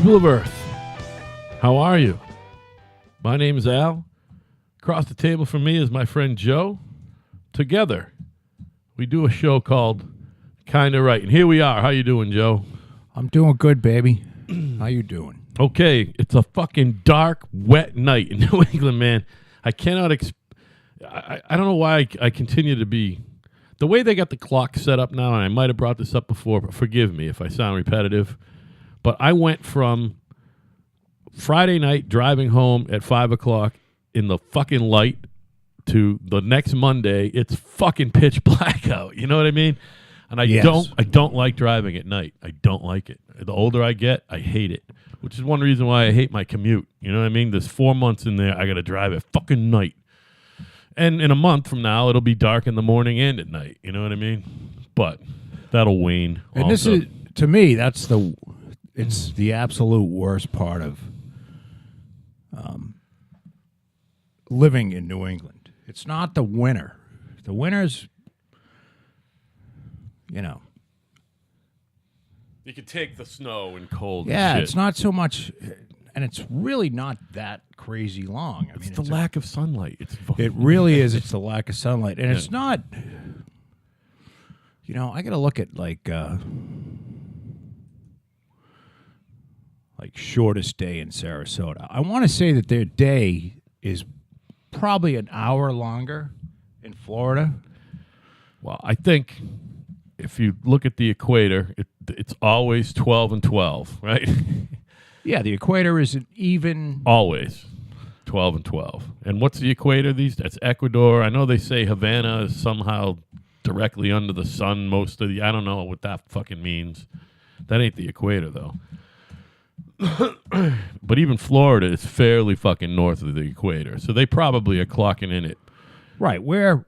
people of Earth, how are you? My name is Al. Across the table from me is my friend Joe. Together, we do a show called Kinda Right. And here we are. How you doing, Joe? I'm doing good, baby. How you doing? Okay, it's a fucking dark, wet night in New England, man. I cannot... I don't know why I continue to be... The way they got the clock set up now, and I might have brought this up before, but forgive me if I sound repetitive, but I went from Friday night driving home at 5 o'clock in the fucking light to the next Monday, it's fucking pitch black out. You know what I mean? And I don't like driving at night. I don't like it. The older I get, I hate it, which is one reason why I hate my commute. You know what I mean? There's 4 months in there. I got to drive at fucking night. And in a month from now, it'll be dark in the morning and at night. You know what I mean? But that'll wane. And also. this is, to me, it's the absolute worst part of living in New England. It's not the winter. The winter's, you know. You could take the snow and cold. Yeah, and shit. it's not so much, and it's really not that crazy long. It's the lack of sunlight. It really is. It's the lack of sunlight, and it's not. You know, I got to look at like shortest day in Sarasota. I want to say that their day is probably an hour longer in Florida. Well, I think if you look at the equator, it's always 12 and 12, right? Yeah, the equator is an even... Always 12 and 12. And what's the equator? That's Ecuador. I know they say Havana is somehow directly under the sun most of the... I don't know what that fucking means. That ain't the equator, though. But even Florida is fairly fucking north of the equator. So they probably are clocking in it. Right. We're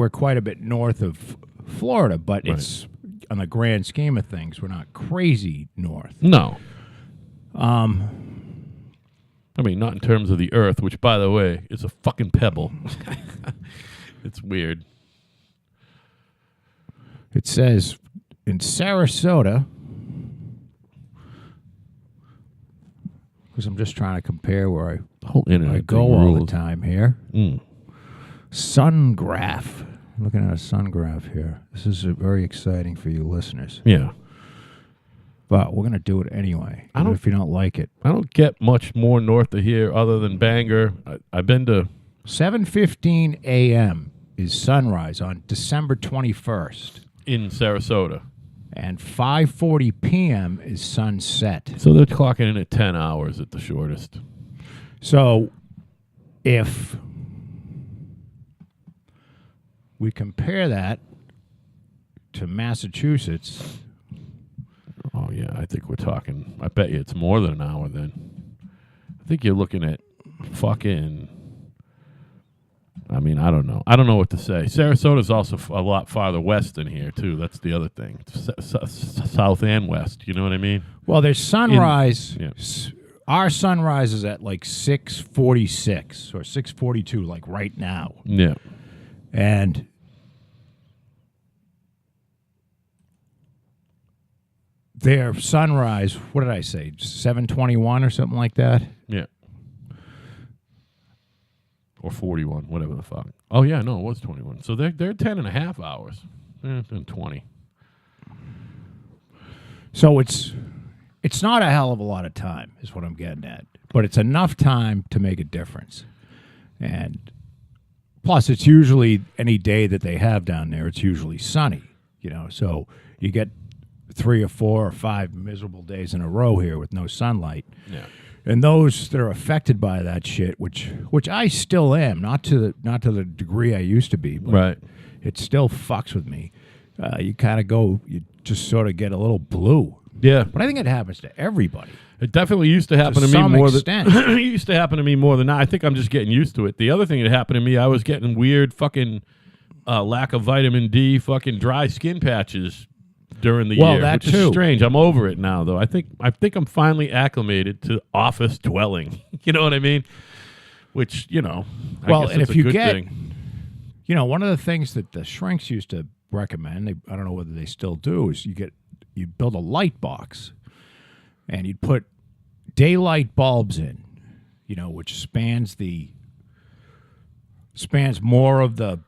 quite a bit north of Florida, but right. It's... On the grand scheme of things, we're not crazy north. No. I mean, not in terms of the Earth, which, by the way, is a fucking pebble. It's weird. It says in Sarasota, because I'm just trying to compare where the whole internet I go all the time here. Sun graph. Looking at a sun graph here. This is very exciting for you listeners. Yeah. But we're going to do it anyway, even if you don't like it. I don't get much more north of here other than Bangor. I've been to... 7:15 a.m. is sunrise on December 21st. In Sarasota. And 5:40 p.m. is sunset. So they're clocking in at 10 hours at the shortest. So if... we compare that to Massachusetts. Oh, yeah, I think we're talking... I bet you it's more than an hour then. I think you're looking at fucking... I mean, I don't know. I don't know what to say. Sarasota's also a lot farther west than here, too. That's the other thing. South and west, you know what I mean? Well, there's sunrise... Our sunrise is at like 6:46 or 6:42, like right now. Yeah. And... their sunrise, what did I say, 7:21 or something like that? Yeah. Or 41, whatever the fuck. Oh, yeah, no, it was 21. So they're 10 and a half hours. Then 20. So it's not a hell of a lot of time, is what I'm getting at. But it's enough time to make a difference. And plus, it's usually any day that they have down there, it's usually sunny, you know. So you get 3 or 4 or 5 miserable days in a row here with no sunlight. Yeah. And those that are affected by that shit, which I still am, not to the degree I used to be, but right. It still fucks with me. You kind of you just sort of get a little blue. Yeah. But I think it happens to everybody. It definitely used to happen to me more than it used to happen to me more than now. I think I'm just getting used to it. The other thing that happened to me, I was getting weird fucking lack of vitamin D, fucking dry skin patches during the year, that which too. is strange. I'm over it now, though. I think I'm finally acclimated to office dwelling. You know what I mean? Which, you know, I guess and it's if a you good get, thing. You know, one of the things that the shrinks used to recommend, I don't know whether they still do, is you get you'd build a light box, and you'd put daylight bulbs in, which spans more of the.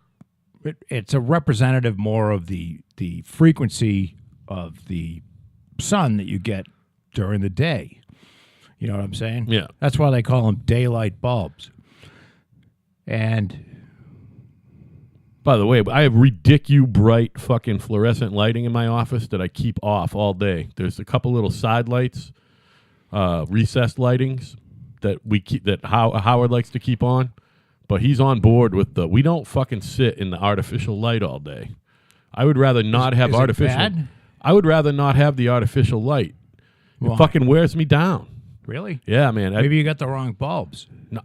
It's a representative more of the frequency of the sun that you get during the day. You know what I'm saying? Yeah. That's why they call them daylight bulbs. And by the way, I have ridiculous bright fucking fluorescent lighting in my office that I keep off all day. There's a couple little side lights, recessed lightings that Howard likes to keep on, but he's on board with we don't fucking sit in the artificial light all day. I would rather not have is artificial. It bad? I would rather not have the artificial light. Why? It fucking wears me down. Really? Yeah, man. Maybe you got the wrong bulbs. No,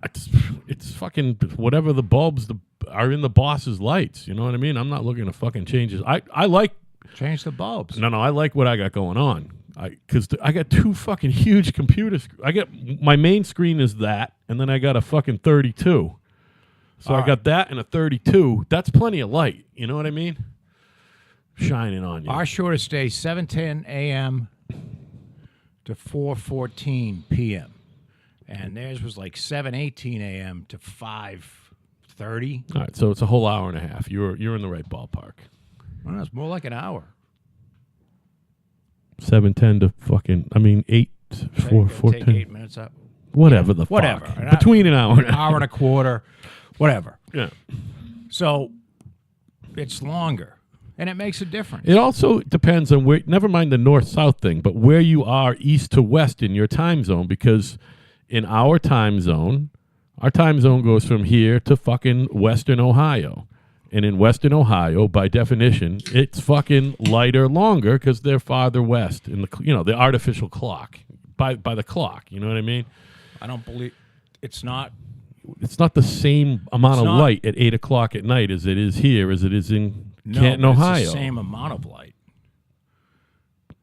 it's fucking whatever the bulbs are in the boss's lights. You know what I mean? I'm not looking to fucking change it. I like change the bulbs. No, I like what I got going on. Because I got two fucking huge computers. I got my main screen is that, and then I got a fucking 32. So I got that and a 32. That's plenty of light. You know what I mean? Shining on you. Our shortest day, 7:10 a.m. to 4:14 p.m. And theirs was like 7:18 a.m. to 5:30. All right, so it's a whole hour and a half. You're in the right ballpark. Well, it's more like an hour. 7:10 to fucking 8 4 Take 10. 8 minutes up. Whatever the Whatever. fuck. Between an hour and an hour and a quarter, whatever. Yeah. So it's longer, and it makes a difference. It also depends on where, never mind the north-south thing, but where you are east to west in your time zone, because in our time zone goes from here to fucking western Ohio. And in western Ohio, by definition, it's fucking lighter longer because they're farther west in the artificial clock, by the clock. You know what I mean? I don't believe it's not. It's not the same amount of light at 8 o'clock at night as it is here, as it is in Canton, Ohio. It's the same amount of light.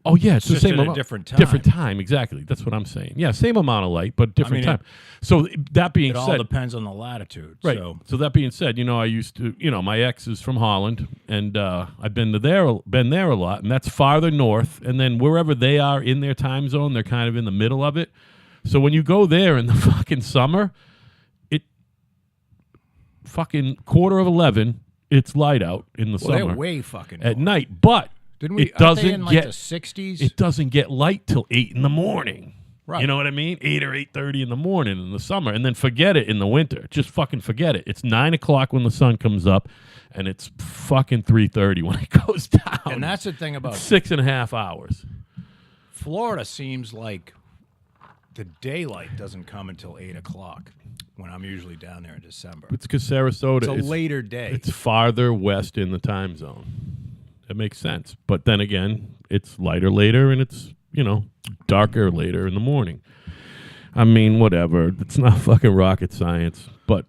Oh yeah, it's the just same at a amount. different time. Different time, exactly. That's what I'm saying. Yeah, same amount of light, but different time. So that being It said, all depends on the latitude. right. So that being said, I used to, my ex is from Holland, and I've been there a lot, and that's farther north. And then wherever they are in their time zone, they're kind of in the middle of it. So when you go there in the fucking summer, it fucking 10:45, it's light out in the summer. They're way fucking at north. night, but Didn't we? it doesn't in like get the 60s. It doesn't get light till 8 in the morning. Right. You know what I mean? 8 or 8:30 in the morning in the summer, and then forget it in the winter. Just fucking forget it. It's 9 o'clock when the sun comes up, and it's fucking 3:30 when it goes down. And that's the thing about 6.5 hours. Florida. Seems like the daylight doesn't come until 8 o'clock when I'm usually down there in December. It's because Sarasota It's a later day. It's farther west in the time zone. That makes sense. But then again, it's lighter later, and it's, darker later in the morning. I mean, whatever. It's not fucking rocket science. But,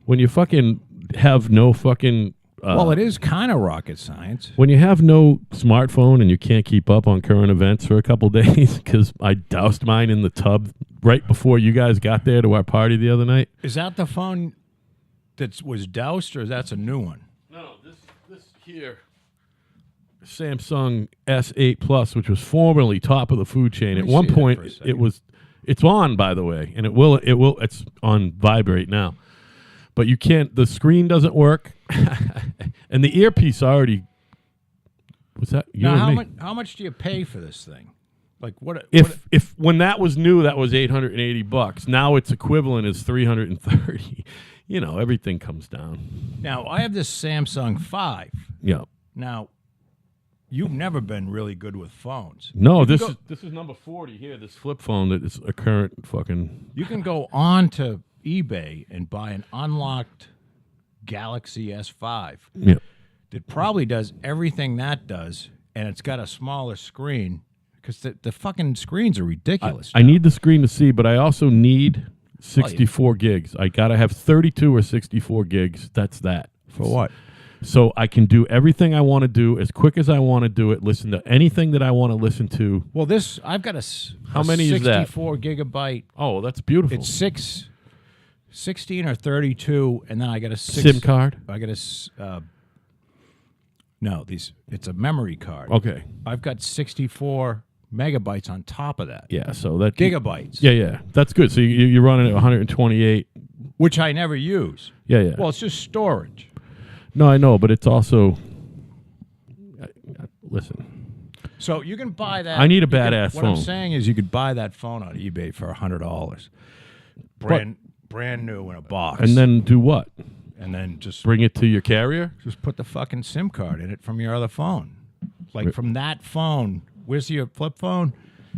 when you fucking have no fucking... well, it is kind of rocket science. When you have no smartphone and you can't keep up on current events for a couple days, because I doused mine in the tub right before you guys got there to our party the other night. Is that the phone that was doused, or that's a new one? No, this here, Samsung S8 Plus, which was formerly top of the food chain. At one point, it's on, by the way, and it's on vibrate now. But you can't, the screen doesn't work, and the earpiece already, was that you now, and me? how much do you pay for this thing? Like what? If when that was new, that was $880. Now its equivalent is $330. Everything comes down. Now, I have this Samsung 5. Yeah. Now, you've never been really good with phones. No, this is number 40 here, this flip phone that is a current fucking... You can go on to eBay and buy an unlocked Galaxy S5. Yeah. That probably does everything that does, and it's got a smaller screen, because the fucking screens are ridiculous. I need the screen to see, but I also need 64 gigs. I got to have 32 or 64 gigs. That's that. For what? So I can do everything I want to do as quick as I want to do it, listen to anything that I want to listen to. Well, I've got How many is that? 64 gigabyte. Oh, that's beautiful. It's 16 or 32, and then I got a SIM card? I got a No, it's a memory card. Okay. I've got 64 megabytes on top of that. Yeah, so that... Gigabytes. Yeah. That's good. So you're running at 128. Which I never use. Yeah. Well, it's just storage. No, I know, but it's also... Listen. So you can buy that. I need a badass phone. What I'm saying is you could buy that phone on eBay for $100. Brand new in a box. And then do what? And then just bring it to your carrier? Just put the fucking SIM card in it from your other phone. Like from that phone. Where's your flip phone?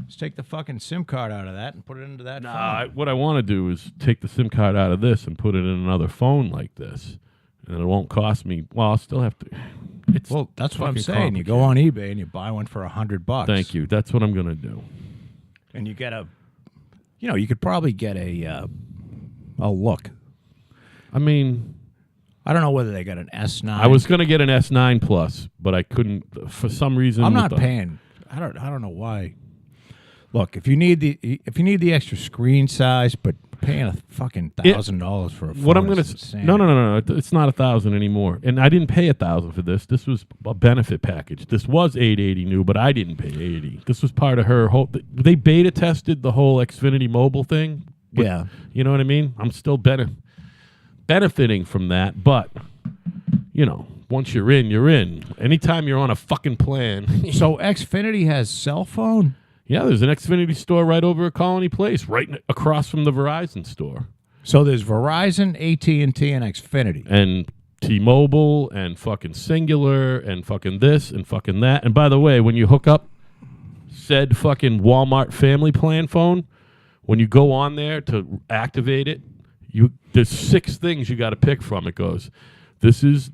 Just take the fucking SIM card out of that and put it into that phone. What I want to do is take the SIM card out of this and put it in another phone like this. And it won't cost me. Well, I'll still have to... Well, that's what I'm saying. You go on eBay and you buy one for $100. Thank you. That's what I'm going to do. And you get you could probably get a look. I mean, I don't know whether they got an S9. I was going to get an S9 Plus, but I couldn't for some reason. I'm not paying. I don't know why. Look, if you need the extra screen size, but paying a fucking $1,000 for a phone. What I'm gonna no, it's not $1,000 anymore. And I didn't pay $1,000 for this. This was a benefit package. This was $880 new, but I didn't pay $80. This was part of her whole. They beta tested the whole Xfinity mobile thing. Yeah, you know what I mean. I'm still benefiting from that, but once you're in, you're in. Anytime you're on a fucking plan. So Xfinity has cell phone. Yeah, there's an Xfinity store right over at Colony Place, right across from the Verizon store. So there's Verizon, AT&T, and Xfinity. And T-Mobile, and fucking Singular, and fucking this, and fucking that. And by the way, when you hook up said fucking Walmart family plan phone, when you go on there to activate it, there's 6 things you got to pick from. It goes, this is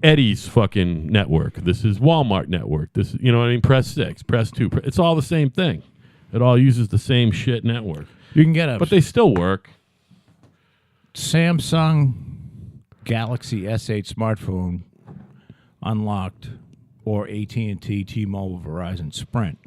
Eddie's fucking network. This is Walmart network. This is, you know what I mean? Press 6, press 2. It's all the same thing. It all uses the same shit network. You can get but they still work. Samsung Galaxy S8 smartphone unlocked, or AT&T, T-Mobile, Verizon, Sprint.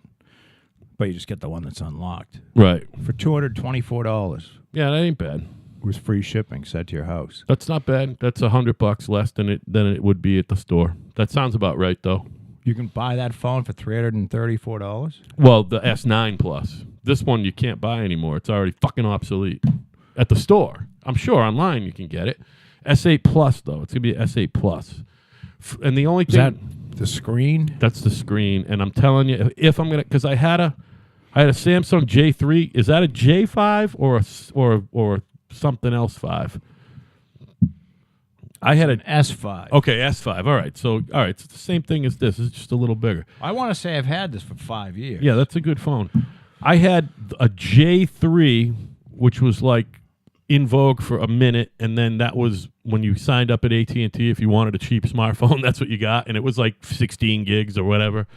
But you just get the one that's unlocked. Right. For $224. Yeah, that ain't bad. With free shipping sent to your house. That's not bad. That's $100 less than it would be at the store. That sounds about right, though. You can buy that phone for $334. Well, the S9 Plus. This one you can't buy anymore. It's already fucking obsolete at the store. I'm sure online you can get it. S8 Plus though. It's gonna be an S8 Plus. And the only thing, is that the screen? That's the screen. And I'm telling you, if I'm gonna, because I had a Samsung J3. Is that a J5 or something else 5? I had an S5. Okay, S5. All right. So, it's the same thing as this. It's just a little bigger. I want to say I've had this for 5 years. Yeah, that's a good phone. I had a J3, which was like in vogue for a minute, and then that was when you signed up at AT&T. If you wanted a cheap smartphone, that's what you got, and it was like 16 gigs or whatever.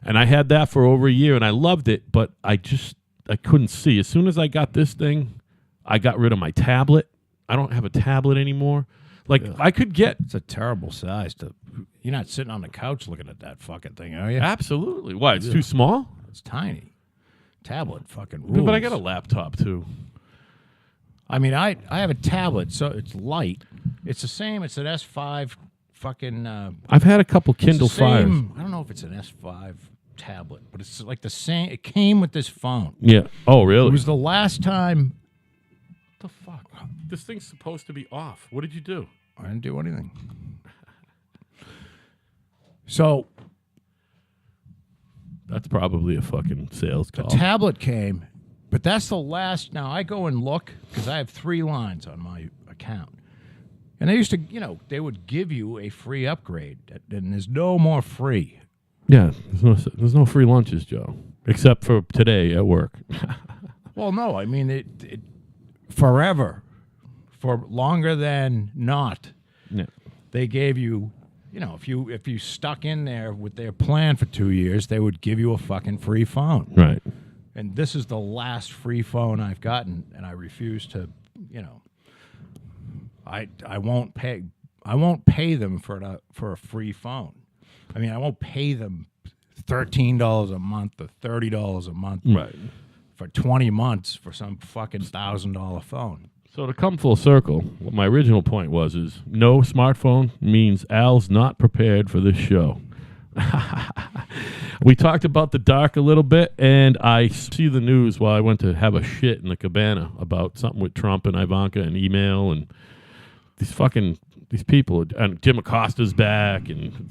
And I had that for over a year, and I loved it, but I couldn't see. As soon as I got this thing, I got rid of my tablet. I don't have a tablet anymore. Like, I could get... It's a terrible size. You're not sitting on the couch looking at that fucking thing, are you? Absolutely. Why? It's too small? It's tiny. Tablet fucking rules. But I got a laptop, too. I mean, I have a tablet, so it's light. It's the same. It's an S5 fucking... I've had a couple Kindle Fires. I don't know if it's an S5 tablet, but it's like the same. It came with this phone. Yeah. Oh, really? It was the last time... What the fuck? This thing's supposed to be off. What did you do? I didn't do anything. So... That's probably a fucking sales call. The tablet came, but that's the last. Now, I go and look, because I have 3 lines on my account. And they used to, they would give you a free upgrade, and there's no more free. Yeah, there's no free lunches, Joe, except for today at work. Well, no, I mean, it forever, for longer than not, yeah. They gave you... if you stuck in there with their plan for 2 years, they would give you a fucking free phone. Right. And this is the last free phone I've gotten, and I refuse to, I won't pay them for a free phone. I mean, I won't pay them $13 a month or $30 a month right. for 20 months for some fucking $1,000 phone. So to come full circle, what my original point was is no smartphone means Al's not prepared for this show. We talked about the dark a little bit, and I see the news while I went to have a shit in the cabana about something with Trump and Ivanka and email and these people. And Jim Acosta's back, and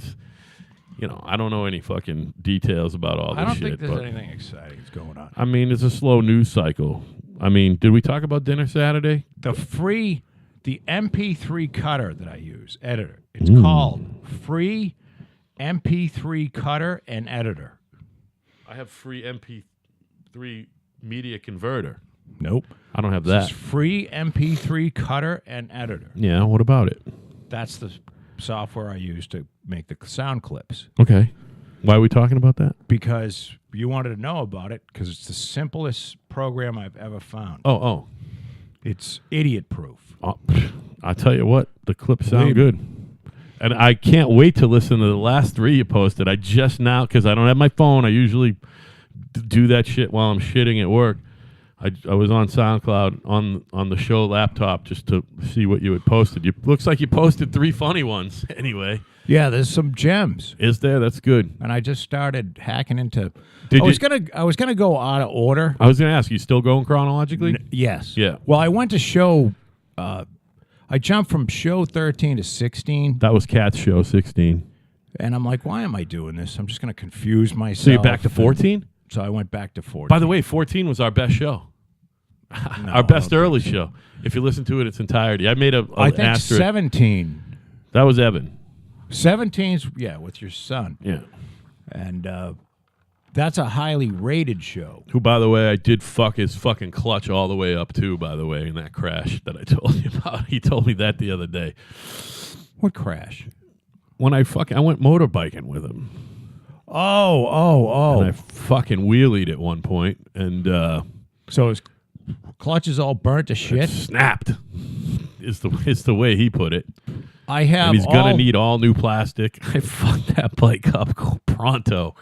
I don't know any fucking details about all this shit. I don't think there's anything exciting that's going on. I mean, it's a slow news cycle. I mean, did we talk about dinner Saturday? The MP3 cutter that I use, editor. It's called Free MP3 Cutter and Editor. I have free MP3 media converter. Nope. I don't have that. It's Free MP3 Cutter and Editor. Yeah, what about it? That's the software I use to make the sound clips. Okay. Why are we talking about that? Because you wanted to know about it, because it's the simplest program I've ever found. Oh. It's idiot-proof. I tell you what, the clips sound good. And I can't wait to listen to the last 3 you posted. I just now, because I don't have my phone, I usually do that shit while I'm shitting at work. I was on SoundCloud on the show laptop just to see what you had posted. Looks like you posted 3 funny ones anyway. Yeah, there's some gems. Is there? That's good. And I just started hacking into... I was gonna go out of order. I was going to ask, you still going chronologically? Yes. Yeah. Well, I went to show... I jumped from show 13 to 16. That was Cat's show 16. And I'm like, why am I doing this? I'm just going to confuse myself. So you're back to 14? So I went back to 14. By the way, 14 was our best show. Our best early show. If you listen to it its entirety. I made I think asterisk. 17. That was Evan. 17's, yeah, with your son. Yeah. And that's a highly rated show. Who, by the way, I did fuck his fucking clutch all the way up too, by the way, in that crash that I told you about. He told me that the other day. What crash? When I went motorbiking with him. Oh. And I fucking wheelied at one point, and so his clutch is all burnt to shit? Snapped is the way he put it. I have and he's gonna need all new plastic. I fucked that bike up pronto.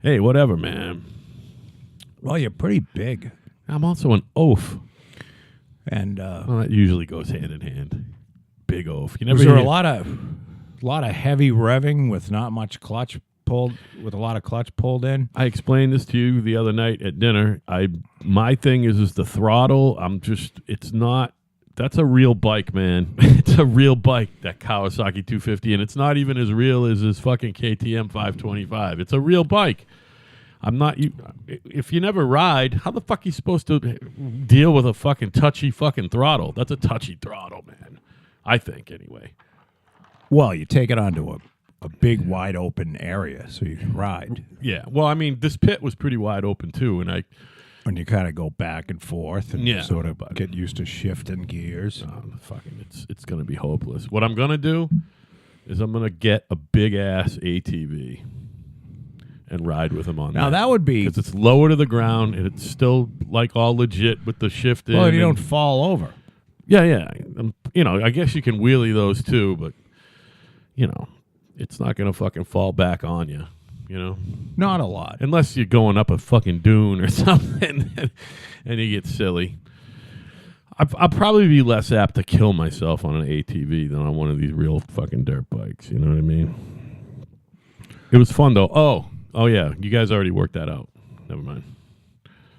Hey, whatever, man. Well, you're pretty big. I'm also an oaf. And well, that usually goes hand in hand. Big oaf. You never was there hear a lot of heavy revving with not much clutch pulled, with a lot of clutch pulled in? I explained this to you the other night at dinner. My thing is the throttle. It's not. That's a real bike, man. It's a real bike, that Kawasaki 250, and it's not even as real as his fucking KTM 525. It's a real bike. If you never ride, how the fuck are you supposed to deal with a fucking touchy fucking throttle? That's a touchy throttle, man. I think, anyway. Well, you take it onto a big, wide open area so you can ride. Yeah. Well, I mean, this pit was pretty wide open, too, and you kind of go back and forth and sort of get used to shifting gears. It's going to be hopeless. What I'm going to do is I'm going to get a big-ass ATV and ride with him on that. Now, that would be... Because it's lower to the ground, and it's still, like, all legit with the shift in. Well, you don't fall over. Yeah. I guess you can wheelie those, too, but, it's not going to fucking fall back on you. Not a lot. Unless you're going up a fucking dune or something and you get silly. I'll probably be less apt to kill myself on an ATV than on one of these real fucking dirt bikes. You know what I mean? It was fun, though. Oh yeah. You guys already worked that out. Never mind.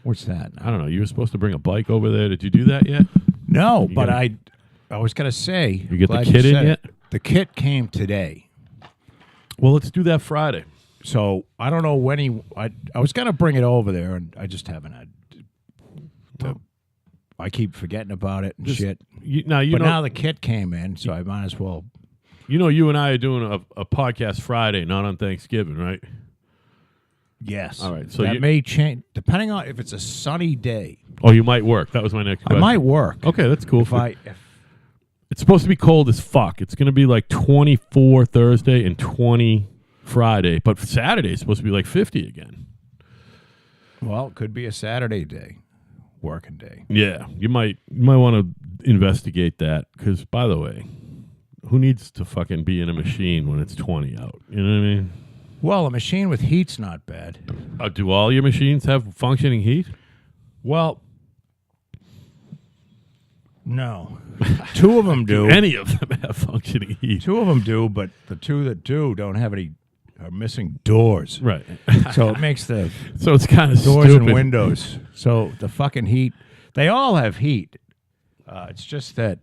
What's that? I don't know. You were supposed to bring a bike over there. Did you do that yet? No, but I was going to say. You get the kit in yet? The kit came today. Well, let's do that Friday. So I don't know when I was going to bring it over there, and I just haven't had. I keep forgetting about it and shit. Now the kit came in, so I might as well. You and I are doing a podcast Friday, not on Thanksgiving, right? Yes. All right. So that may change depending on if it's a sunny day. Oh, you might work. That was my next question. I might work. Okay, that's cool. It's supposed to be cold as fuck. It's going to be like 24 Thursday and 20 Friday, but Saturday is supposed to be like 50 again. Well, it could be a Saturday day, working day. Yeah, you might want to investigate that because, by the way, who needs to fucking be in a machine when it's 20 out? You know what I mean? Well, a machine with heat's not bad. Do all your machines have functioning heat? Well, No. Two of them do. Any of them have functioning heat. Two of them do, but the two that do don't have any, are missing doors. Right. So it makes the So it's kind of doors stupid. and windows. So the fucking heat, they all have heat. It's just that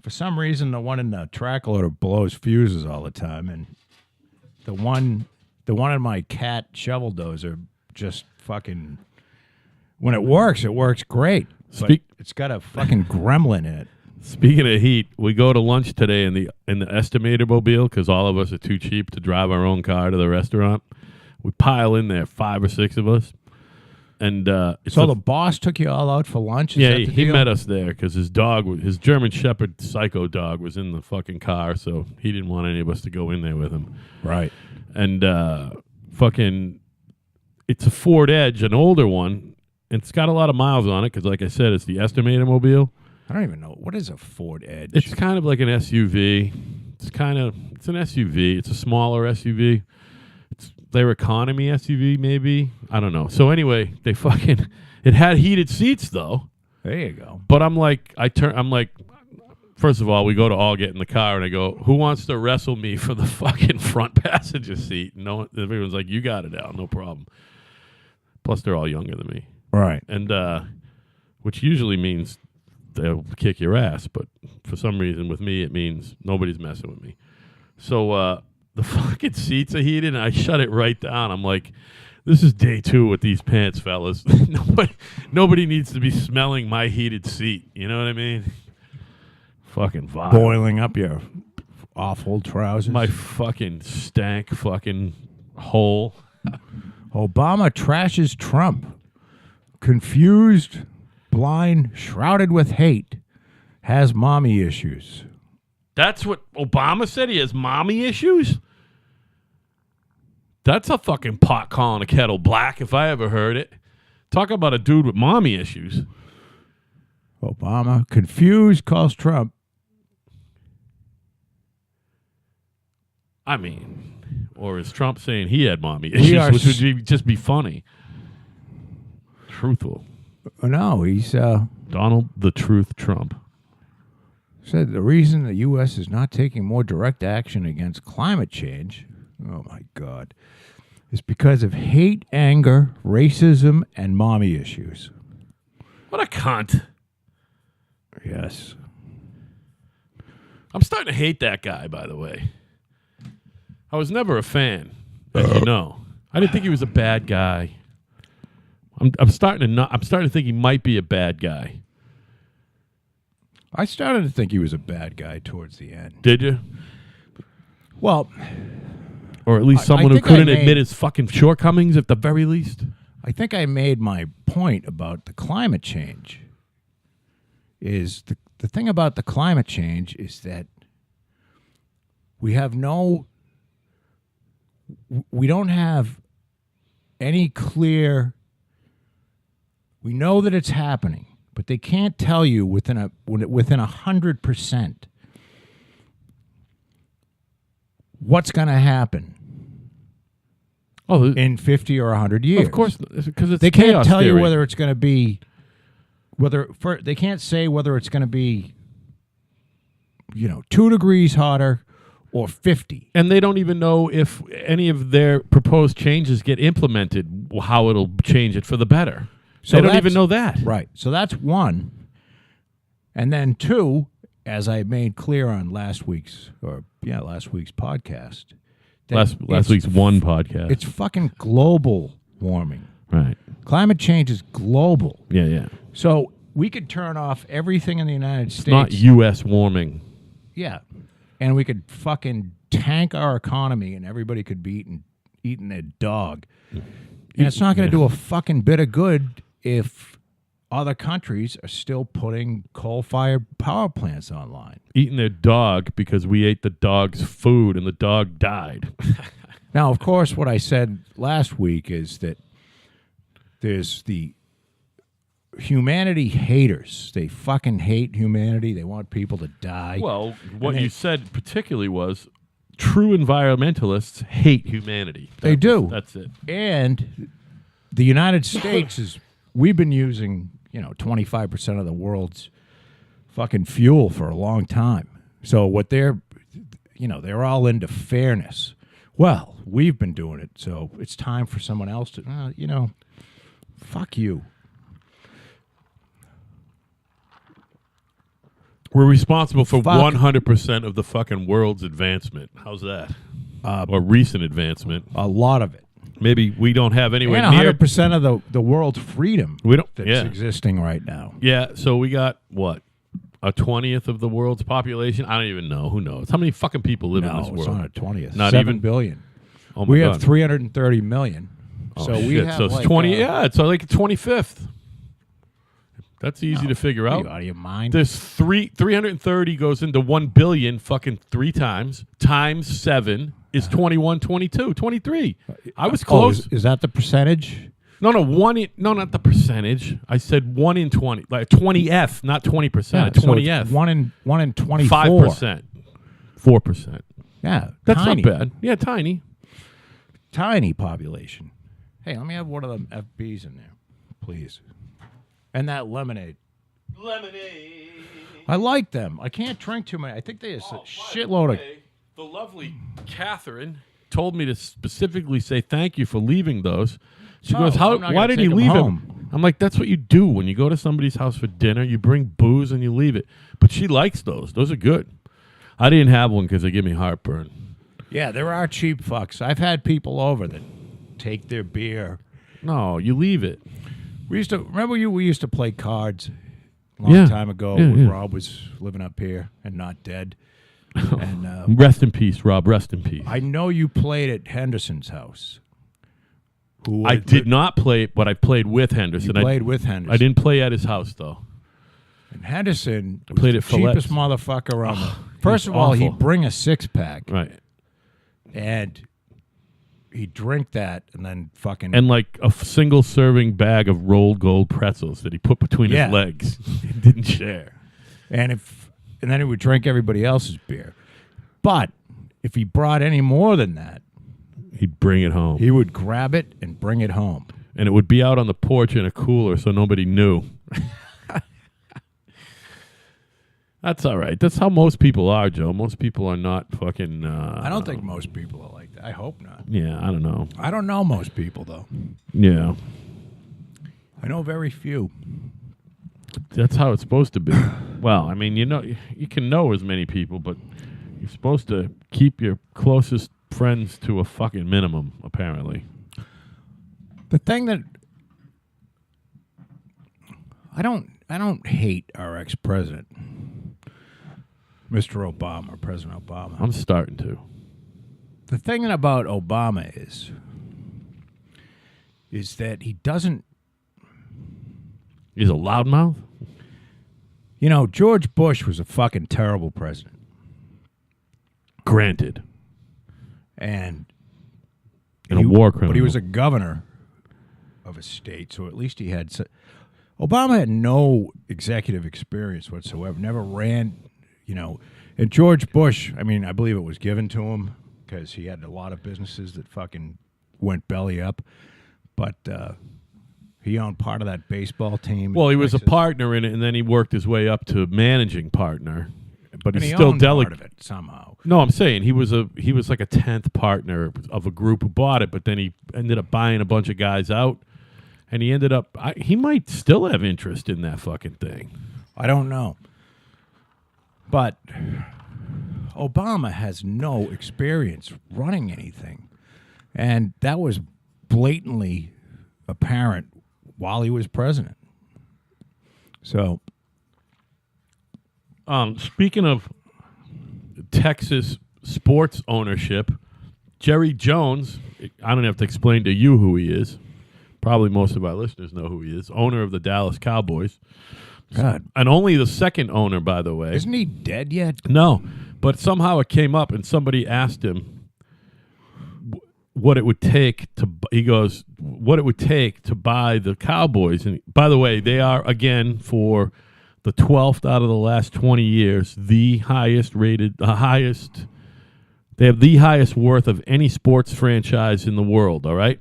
for some reason the one in the track loader blows fuses all the time, and the one in my cat shovel dozer just fucking, when it works great. But it's got a fucking gremlin in it. Speaking of heat, we go to lunch today in the estimator mobile because all of us are too cheap to drive our own car to the restaurant. We pile in there, 5 or 6 of us. And so the boss took you all out for lunch? Is yeah, that the he deal? met us there because his dog, his German Shepherd psycho dog, was in the fucking car, so he didn't want any of us to go in there with him. Right. And fucking, it's a Ford Edge, an older one. And it's got a lot of miles on it because, like I said, it's the estimator mobile. I don't even know. What is a Ford Edge? It's kind of like an SUV. It's an SUV. It's a smaller SUV. It's their economy SUV, maybe. I don't know. So anyway, it had heated seats though. There you go. But I'm like, first of all, we go to all get in the car and I go, who wants to wrestle me for the fucking front passenger seat? No, everyone's like, you got it, Al, no problem. Plus, they're all younger than me. Right. And which usually means they'll kick your ass, but for some reason with me it means nobody's messing with me. So the fucking seats are heated and I shut it right down. I'm like, this is day 2 with these pants, fellas. Nobody needs to be smelling my heated seat. You know what I mean? Fucking vibe. Boiling up your awful trousers. My fucking stank fucking hole. Obama trashes Trump. Confused, blind, shrouded with hate, has mommy issues. That's what Obama said? He has mommy issues? That's a fucking pot calling a kettle black if I ever heard it. Talk about a dude with mommy issues. Obama, confused, calls Trump. I mean, or is Trump saying he had mommy issues, which would just be funny. Truthful. No, he's Donald the Truth Trump said the reason the U.S. is not taking more direct action against climate change, oh my God, is because of hate, anger, racism, and mommy issues. What a cunt. Yes. I'm starting to hate that guy, by the way. I was never a fan, as you know. I didn't think he was a bad guy. I'm starting to think he might be a bad guy. I started to think he was a bad guy towards the end. Did you? Well, or at least someone who couldn't admit his fucking shortcomings at the very least. I think I made my point about the climate change. Is the thing about the climate change is that we don't have any clear. We know that it's happening, but they can't tell you within 100% what's going to happen. In 50 or 100 years. Of course, because they can't tell theory. You whether it's going to be they can't say whether it's going to be 2 degrees hotter or 50. And they don't even know if any of their proposed changes get implemented, how it'll change it for the better. So they don't even know that. Right. So that's one. And then 2, as I made clear on last week's podcast. Last week's one podcast. It's fucking global warming. Right. Climate change is global. Yeah. So we could turn off everything in the United States. Not U.S. warming. Yeah. And we could fucking tank our economy and everybody could be eating their dog. And it's not going to do a fucking bit of good if other countries are still putting coal-fired power plants online. Eating their dog because we ate the dog's food and the dog died. Now, of course, what I said last week is that there's the humanity haters. They fucking hate humanity. They want people to die. Well, what you said particularly was true environmentalists hate humanity. They do. That's it. And the United States we've been using, 25% of the world's fucking fuel for a long time. So what they're all into fairness. Well, we've been doing it, so it's time for someone else to, fuck you. We're responsible for 100% of the fucking world's advancement. How's that? Or recent advancement. A lot of it. Maybe we don't have anywhere and near 100% of the world's freedom that's existing right now. Yeah, so we got, what, a 20th of the world's population? I don't even know. Who knows? How many fucking people live in this world? It's not a 20th. Not 7 even? billion. Oh my We God. have 330 million. Oh, so shit. we have So it's like 20. It's like a 25th. That's easy to figure Are out. you out of your mind? There's 330 goes into 1 billion fucking 3 times. Times 7 is 21, 22, 23. I was close. Is that the percentage? No, not the percentage. I said 1 in 20, like 20th, not 20%. Yeah, 20th. 1 in 24. 5%. 4%. Yeah, That's tiny. not bad. Yeah, tiny. Tiny population. Hey, let me have one of them FBs in there, please. And that lemonade. Lemonade. I like them. I can't drink too many. I think they have a shitload of... The lovely Catherine told me to specifically say thank you for leaving those. She goes, I'm not why gonna did you take 'em leave home. them? I'm like, that's what you do when you go to somebody's house for dinner. You bring booze and you leave it. But she likes those. Those are good. I didn't have one because they give me heartburn. Yeah, there are cheap fucks. I've had people over that take their beer. No, you leave it. We used to play cards a long time ago when Rob was living up here and not dead. And Rest in peace, Rob. Rest in peace. I know you played at Henderson's house. I did not play, but I played with Henderson. You played with Henderson. I didn't play at his house, though. And Henderson was played the at Phillips. cheapest motherfucker around. First of all, awful. he'd bring a 6-pack. Right. And he'd drink that and then fucking... And like a single serving bag of rolled gold pretzels that he put between his legs. He didn't share. And then he would drink everybody else's beer. But if he brought any more than that, He'd bring it home. he would grab it and bring it home. And it would be out on the porch in a cooler so nobody knew. That's all right. That's how most people are, Joe. Most people are not fucking... I don't think most people are like that. I hope not. Yeah, I don't know. I don't know most people, though. Yeah. I know very few. That's how it's supposed to be. Well, I mean, you can know as many people, but you're supposed to keep your closest friends to a fucking minimum, apparently. The thing that... I don't hate our ex-president, Mr. Obama, President Obama. I'm starting to. The thing about Obama is that he doesn't... He's a loudmouth? George Bush was a fucking terrible president. Granted. And a war criminal. But he was a governor of a state, so at least he had... Obama had no executive experience whatsoever, never ran, And George Bush, I mean, I believe it was given to him because he had a lot of businesses that fucking went belly up. But he owned part of that baseball team. Well, he was a partner in it, and then he worked his way up to managing partner. But and he's he still owned part of it somehow. No, I'm saying he was like a 10th partner of a group who bought it, but then he ended up buying a bunch of guys out, and he ended up he might still have interest in that fucking thing. I don't know. But Obama has no experience running anything. And that was blatantly apparent while he was president. So, speaking of Texas sports ownership, Jerry Jones, I don't have to explain to you who he is. Probably most of our listeners know who he is. Owner of the Dallas Cowboys. God. And only the second owner, by the way. Isn't he dead yet? No, but somehow it came up, and somebody asked him what it would take to. He goes, "What it would take to buy the Cowboys." And by the way, they are again for the 12th out of the last 20 years the highest rated, the highest. They have the highest worth of any sports franchise in the world. All right.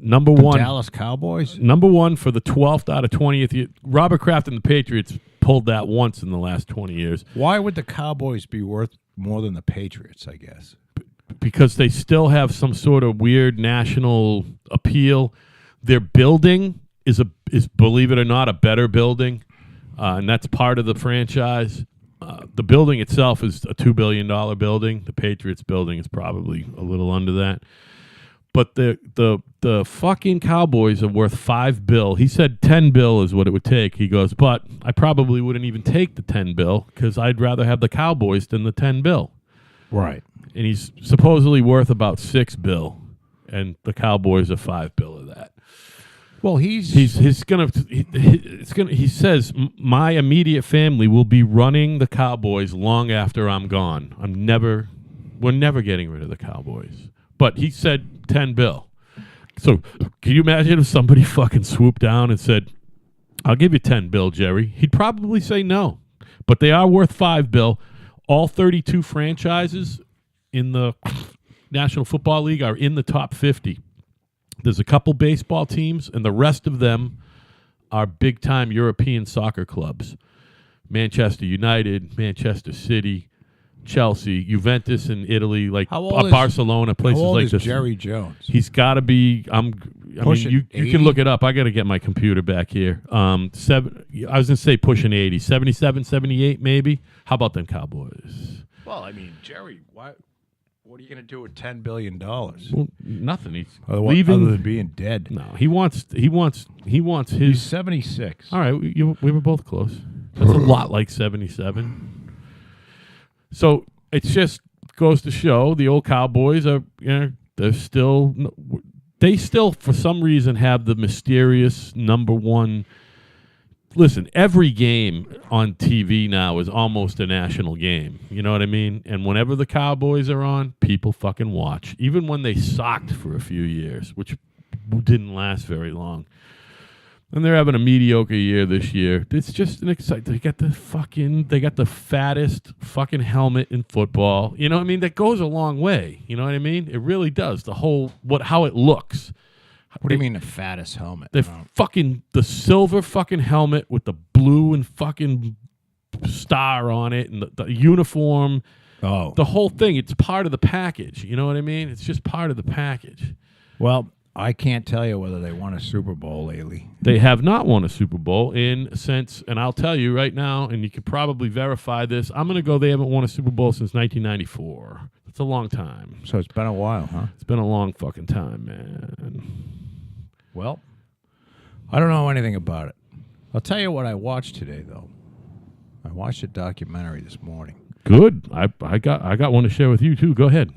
The Dallas Cowboys? Number one for the 12th out of 20th year. Robert Kraft and the Patriots pulled that once in the last 20 years. Why would the Cowboys be worth more than the Patriots, I guess? Because they still have some sort of weird national appeal. Their building is believe it or not, a better building, and that's part of the franchise. The building itself is a $2 billion building. The Patriots building is probably a little under that. But the fucking Cowboys are worth $5 billion. He said $10 billion is what it would take. He goes, but I probably wouldn't even take the $10 billion because I'd rather have the Cowboys than the $10 billion. Right. And he's supposedly worth about $6 billion, and the Cowboys are $5 billion of that. Well, he says my immediate family will be running the Cowboys long after I'm gone. We're never getting rid of the Cowboys. But he said $10 billion. So can you imagine if somebody fucking swooped down and said, I'll give you $10 billion, Jerry? He'd probably say no. But they are worth $5 billion. All 32 franchises in the National Football League are in the top 50. There's a couple baseball teams, and the rest of them are big-time European soccer clubs. Manchester United, Manchester City, Chelsea, Juventus in Italy, like Barcelona, places like this. How old is Jerry Jones? He's got to be. You can look it up. I got to get my computer back here. I was gonna say pushing 80, 77, 78 maybe. How about them Cowboys? Well, I mean, Jerry, what are you gonna do with $10 billion? Well, nothing. He's leaving other than being dead. No, he wants his. He's 76. All right, we were both close. That's a lot like 77. So it just goes to show the old Cowboys are, they still for some reason have the mysterious number one. Listen, every game on TV now is almost a national game. You know what I mean? And whenever the Cowboys are on, people fucking watch. Even when they sucked for a few years, which didn't last very long. And they're having a mediocre year this year. It's just an exciting. They got the fattest fucking helmet in football. You know what I mean? That goes a long way. You know what I mean? It really does. How it looks. What do you mean the fattest helmet? The silver fucking helmet with the blue and fucking star on it and the uniform. Oh. The whole thing. It's part of the package. You know what I mean? It's just part of the package. Well, I can't tell you whether they won a Super Bowl lately. They have not won a Super Bowl and I'll tell you right now, and you could probably verify this, I'm going to go they haven't won a Super Bowl since 1994. That's a long time. So it's been a while, huh? It's been a long fucking time, man. Well, I don't know anything about it. I'll tell you what I watched today, though. I watched a documentary this morning. Good. I got one to share with you, too. Go ahead.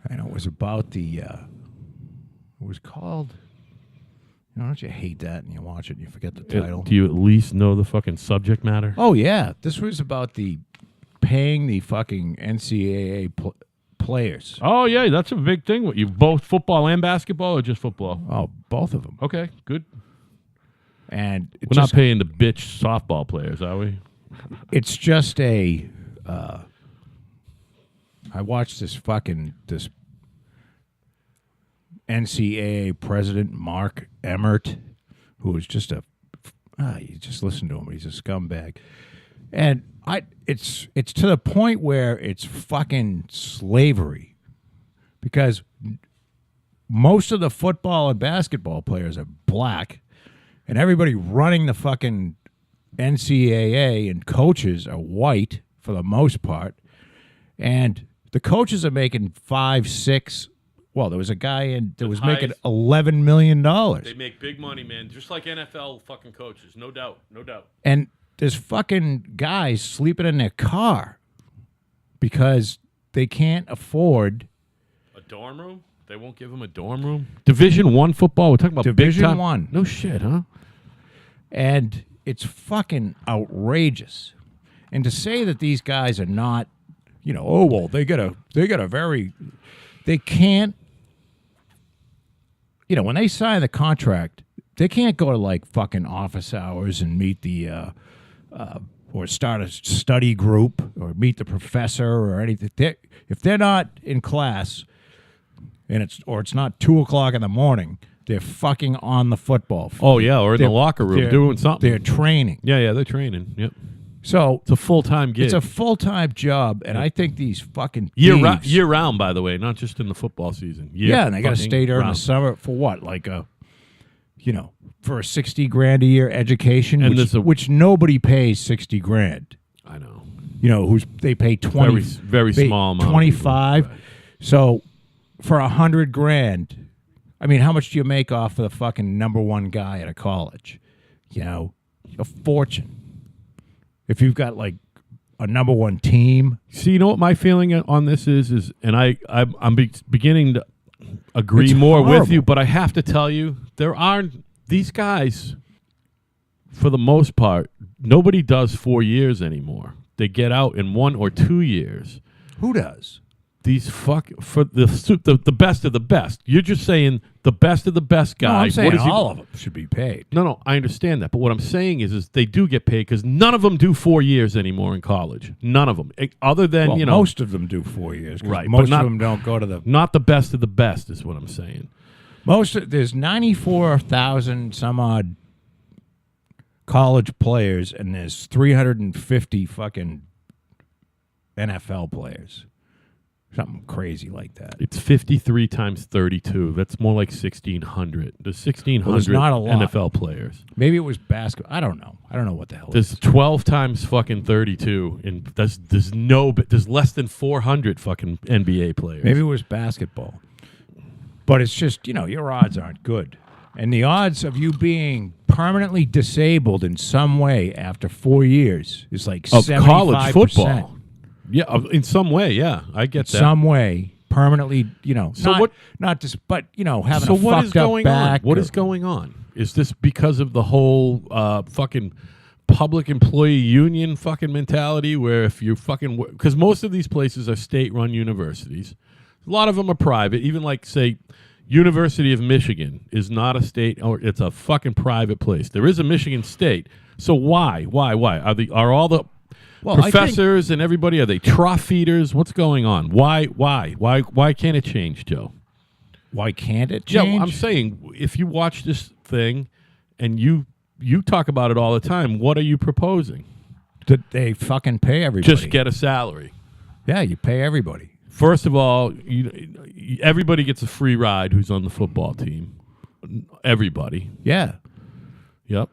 And it was about the... It was called... don't you hate that and you watch it and you forget the title? Do you at least know the fucking subject matter? Oh, yeah. This was about paying the fucking NCAA players. Oh, yeah. That's a big thing. What, you both football and basketball or just football? Oh, both of them. Okay, good. And we're not paying the bitch softball players, are we? It's just I watched this NCAA president, Mark Emmert, who was just you just listen to him. He's a scumbag. And it's to the point where it's fucking slavery, because most of the football and basketball players are black, and everybody running the fucking NCAA and coaches are white for the most part, and the coaches are making 5, 6. Well, there was a guy that was making $11 million. They make big money, man, just like NFL fucking coaches, no doubt, no doubt. And there's fucking guys sleeping in their car because they can't afford a dorm room. They won't give them a dorm room. Division I football. We're talking about Division big time. I. No shit, huh? And it's fucking outrageous. And to say that these guys are not, they can't. When they sign the contract, they can't go to like fucking office hours and meet the or start a study group or meet the professor or anything. If they're not in class and it's not 2:00 in the morning, they're fucking on the football field. Oh yeah, or in the locker room doing something. They're training. Yeah, they're training. Yep. So It's a full-time gig. it's a full-time job, and I think these fucking year thieves- round, by the way, not just in the football season. Yeah, and they got to stay there in the summer for what? Like for a $60,000 a year education, And which nobody pays $60,000. I know. They pay 20, very small amount. 25. Right. So for $100,000, I mean, how much do you make off of the fucking number one guy at a college? A fortune. If you've got like a number one team. See, you know what my feeling on this is, and I'm beginning to agree It's more with horrible. you, but I have to tell you, there aren't these guys. For the most part, nobody does 4 years anymore. They get out in 1 or 2 years. Who does? These for the best of the best. You're just saying the best of the best guy. No, I'm saying what is he- all of them should be paid. No, I understand that. But what I'm saying is they do get paid because none of them do 4 years anymore in college. None of them. Other than, Well, most of them do 4 years. 'Cause Right, but Most not- of them don't go to the. not the best of the best is what I'm saying. There's 94,000 some odd college players, and there's 350 fucking NFL players. Something crazy like that. It's 53 times 32. That's more like 1,600. There's 1,600 Well, there's not a lot. NFL players. Maybe it was basketball. I don't know. I don't know what the hell it There's is. 12 times fucking 32, and there's less than 400 fucking NBA players. Maybe it was basketball. But it's just, your odds aren't good. And the odds of you being permanently disabled in some way after 4 years is like of 75%. college football. Yeah, in some way, yeah, I get that. Some way, permanently, So not, what- not just, but, having So a what is fucked up going on? back. What is going on? Is this because of the whole fucking public employee union fucking mentality where if you fucking... Because most of these places are state-run universities. A lot of them are private. Even like, say, University of Michigan is not a state, or it's a fucking private place. There is a Michigan State. So why? Are all the professors and everybody, are they trough feeders? What's going on? Why can't it change, Joe? Why can't it change? Yeah, I'm saying if you watch this thing and you talk about it all the time, what are you proposing? That they fucking pay everybody. Just get a salary. Yeah, you pay everybody. First of all, everybody gets a free ride who's on the football team. Everybody. Yeah. Yep.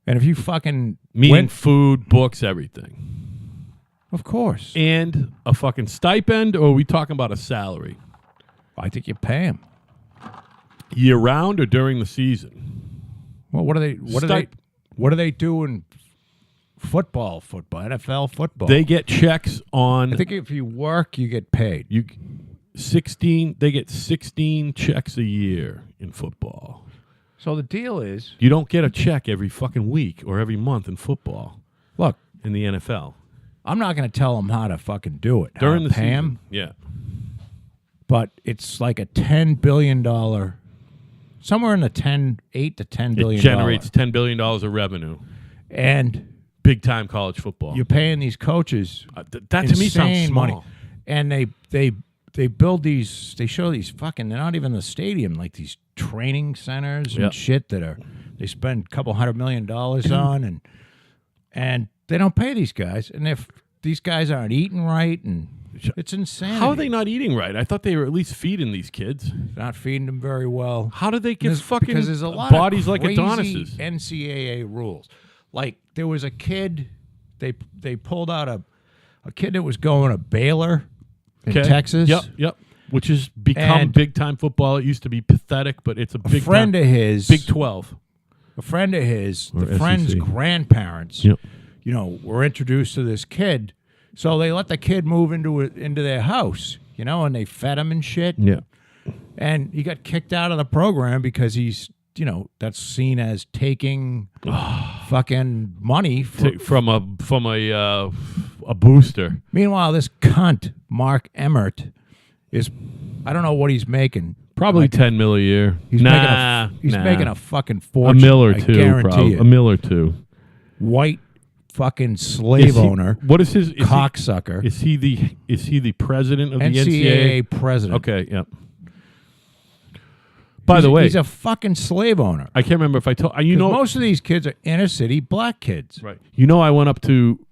And if you fucking Meaning food, books, everything. Of course. And a fucking stipend, or are we talking about a salary? I think you pay them. Year round or during the season? Well, what do they do in football, NFL football? They get checks on... I think if you work, you get paid. They get 16 checks a year in football. So the deal is... You don't get a check every fucking week or every month in football. Look, in the NFL. I'm not going to tell them how to fucking do it. During the pay season. 'em, Yeah. but it's like a $10 billion... Somewhere in the $8 to $10 billion. It generates $10 billion of revenue. And... Big-time college football. You're paying these coaches that to me sounds insane small. money. And they build these, they show these fucking, they're not even the stadium, like these training centers and shit they spend a couple $100 million on, and they don't pay these guys. And if these guys aren't eating right, and it's insane. How are they not eating right? I thought they were at least feeding these kids. Not feeding them very well. How do they get fucking because there's a lot bodies of like crazy Adonis's? NCAA rules. Like there was a kid, they pulled out a kid that was going to Baylor in Texas. Yep. Which has become And big time football. It used to be pathetic, but it's a big friend time, of his, Big 12. a friend of his, Or the friend's SEC. grandparents, Yep. were introduced to this kid. So they let the kid move into their house, and they fed him and shit. Yeah. And he got kicked out of the program because he's, that's seen as taking fucking money From a booster. Meanwhile, this cunt, Mark Emmert, is, I don't know what he's making. Probably 10 mil a year. He's making a fucking a fortune. mill or I two, guarantee probably. you. A mill or two. White fucking slave owner, What is his cocksucker, Is he the president of the NCAA president. Okay, yep. By the way, he's a fucking slave owner. I can't remember if I told 'Cause most of these kids are inner city black kids. Right. I went up to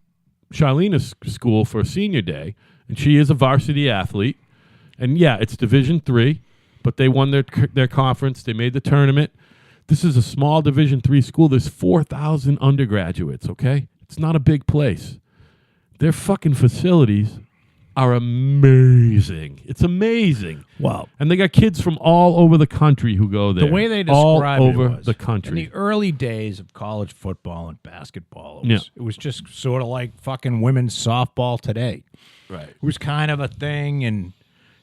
Charlena's school for senior day, and she is a varsity athlete. And yeah, it's Division III, but they won their conference. They made the tournament. This is a small Division III school. There's 4,000 undergraduates, okay? It's not a big place. Their fucking facilities are amazing. It's amazing. Wow. And they got kids from all over the country who go there. The way they all described over it was, the country. in the early days of college football and basketball, it was just sort of like fucking women's softball today. Right. It was kind of a thing, and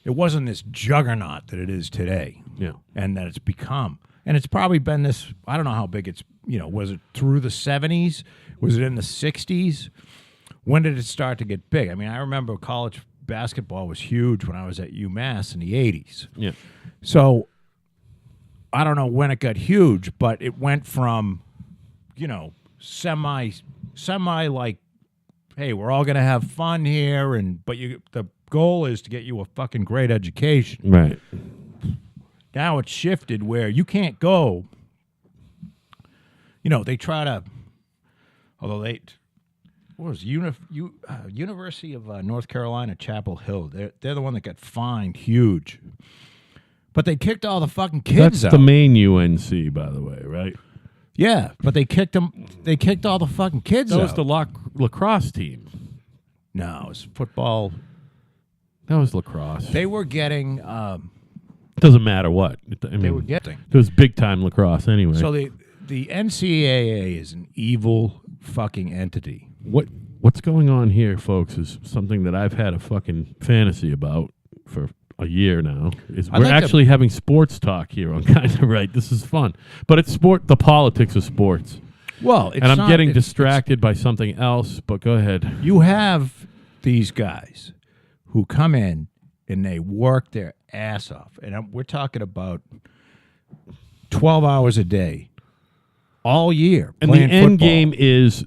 it wasn't this juggernaut that it is today. Yeah. And that it's become. And it's probably been this, I don't know how big it's, was it through the 70s? Was it in the 60s? When did it start to get big? I mean, I remember college basketball was huge when I was at UMass in the 80s. Yeah. So I don't know when it got huge, but it went from, semi like, hey, we're all going to have fun here, but the goal is to get you a fucking great education. Right. Now it's shifted where you can't go. They try to, although what was University of North Carolina, Chapel Hill? They're the one that got fined huge, but they kicked all the fucking kids out. That's the main UNC, by the way, right? Yeah, but they kicked them. They kicked all the fucking kids out. That was the lacrosse team. No, it was football. That was lacrosse. They were getting. Doesn't matter what. They were getting. It was big time lacrosse anyway. So the NCAA is an evil fucking entity. What's going on here, folks, is something that I've had a fucking fantasy about for a year now. We're actually having sports talk here on Kind of Right. This is fun. But it's the politics of sports. Well, and I'm getting distracted by something else, but go ahead. You have these guys who come in and they work their ass off. And we're talking about 12 hours a day. All year. And the end football. game is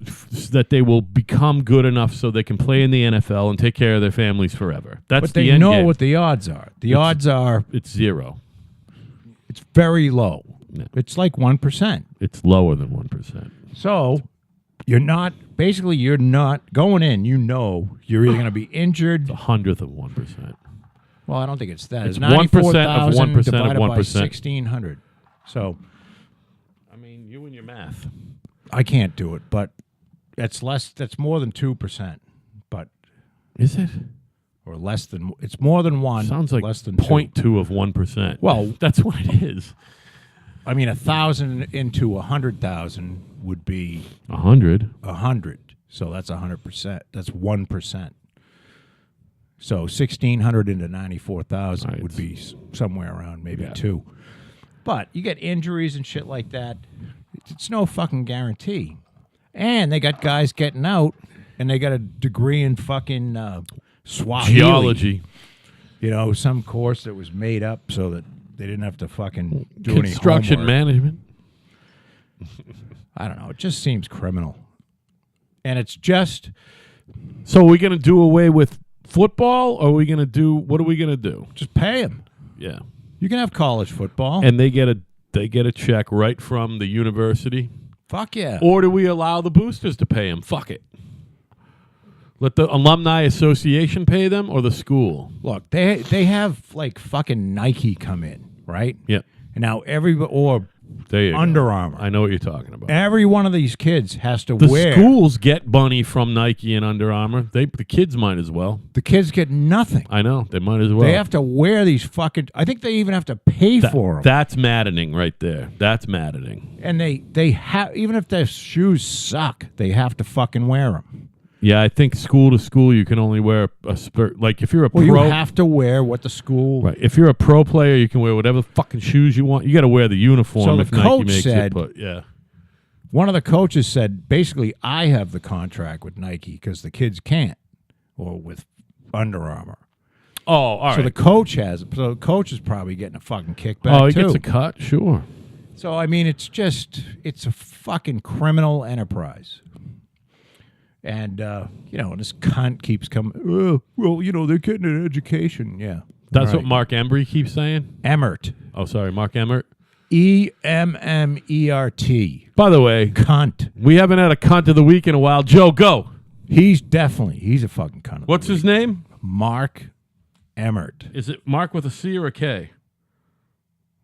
that they will become good enough so they can play in the NFL and take care of their families forever. That's the end game. But they know what the odds are. The odds are... It's 0. It's very low. No. It's like 1%. It's lower than 1%. So you're not going in. You're either going to be injured... It's 100th of 1%. Well, I don't think it's that. It's 1% of 1% divided of 1%. By 1,600. So... You and your math. I can't do it, but that's less. That's more than 2%. But is it? Or less than? It's more than 1. Sounds like less than 0.2 of 1%. Well, that's what it is. I mean, 1,000 into 100,000 would be 100. 100. So that's 100%. That's 1%. So 1,600 into 94,000 would be somewhere around maybe 2. But you get injuries and shit like that. It's no fucking guarantee. And they got guys getting out, and they got a degree in fucking Swahili. Geology. Some course that was made up so that they didn't have to fucking do any construction homework. management. I don't know. It just seems criminal. And it's just... So are we going to do away with football, or are we going to do... What are we going to do? Just pay them. Yeah. You can have college football. And they get a check right from the university. Fuck yeah. Or do we allow the boosters to pay them? Fuck it. Let the alumni association pay them or the school? Look, they have like fucking Nike come in, right? Yeah. And now or there you Under go. Armour. I know what you're talking about. Every one of these kids has to the wear. The schools get money from Nike and Under Armour. The kids might as well. The kids get nothing. I know. They might as well. They have to wear these fucking... I think they even have to pay for them. That's maddening right there. That's maddening. And they have... Even if their shoes suck, they have to fucking wear them. Yeah, I think school to school you can only wear a spurt. Like if you're a pro, you have to wear what the school. Right. If you're a pro player, you can wear whatever fucking shoes you want. You got to wear the uniform. So if the Nike coach makes said, it, but yeah. One of the coaches said, basically, I have the contract with Nike because the kids can't, or with Under Armour. Oh, all right. So the coach has it. So the coach is probably getting a fucking kickback. Oh, he too. gets a cut, sure. So I mean, it's a fucking criminal enterprise. And, this cunt keeps coming, they're getting an education. Yeah. That's right. what Mark Embry keeps saying? Emmert. Oh, sorry, Mark Emmert. Emmert. By the way, cunt. We haven't had a cunt of the week in a while. Joe, go. He's a fucking cunt. What's his name? Mark Emmert. Is it Mark with a C or a K?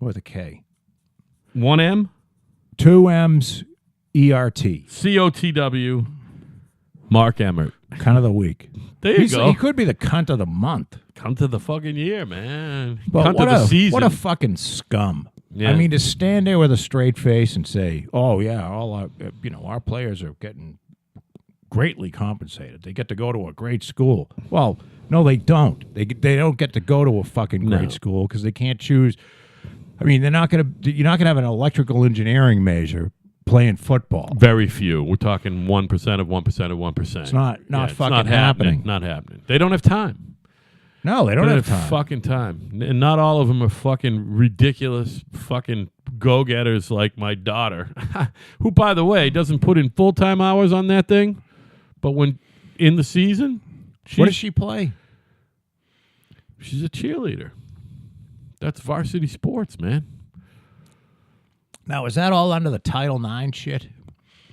With a K. 1 M? 2 M's, ERT. COTW, Mark Emmert. Cunt of the week. There you go. He could be the cunt of the month. Cunt of the fucking year, man. But Cunt of the season. What a fucking scum. Yeah. I mean, to stand there with a straight face and say, "Oh yeah, all our players are getting greatly compensated. They get to go to a great school." Well, no, they don't. They don't get to go to a fucking great school because they can't choose. I mean, you're not gonna have an electrical engineering major playing football. Very few. We're talking 1% of 1% of 1%. It's not fucking happening. Not happening. They don't have time. No, they don't have time. Fucking time. And not all of them are fucking ridiculous fucking go-getters like my daughter, who, by the way, doesn't put in full-time hours on that thing, but when in the season, what does she play? She's a cheerleader. That's varsity sports, man. Now, is that all under the Title IX shit?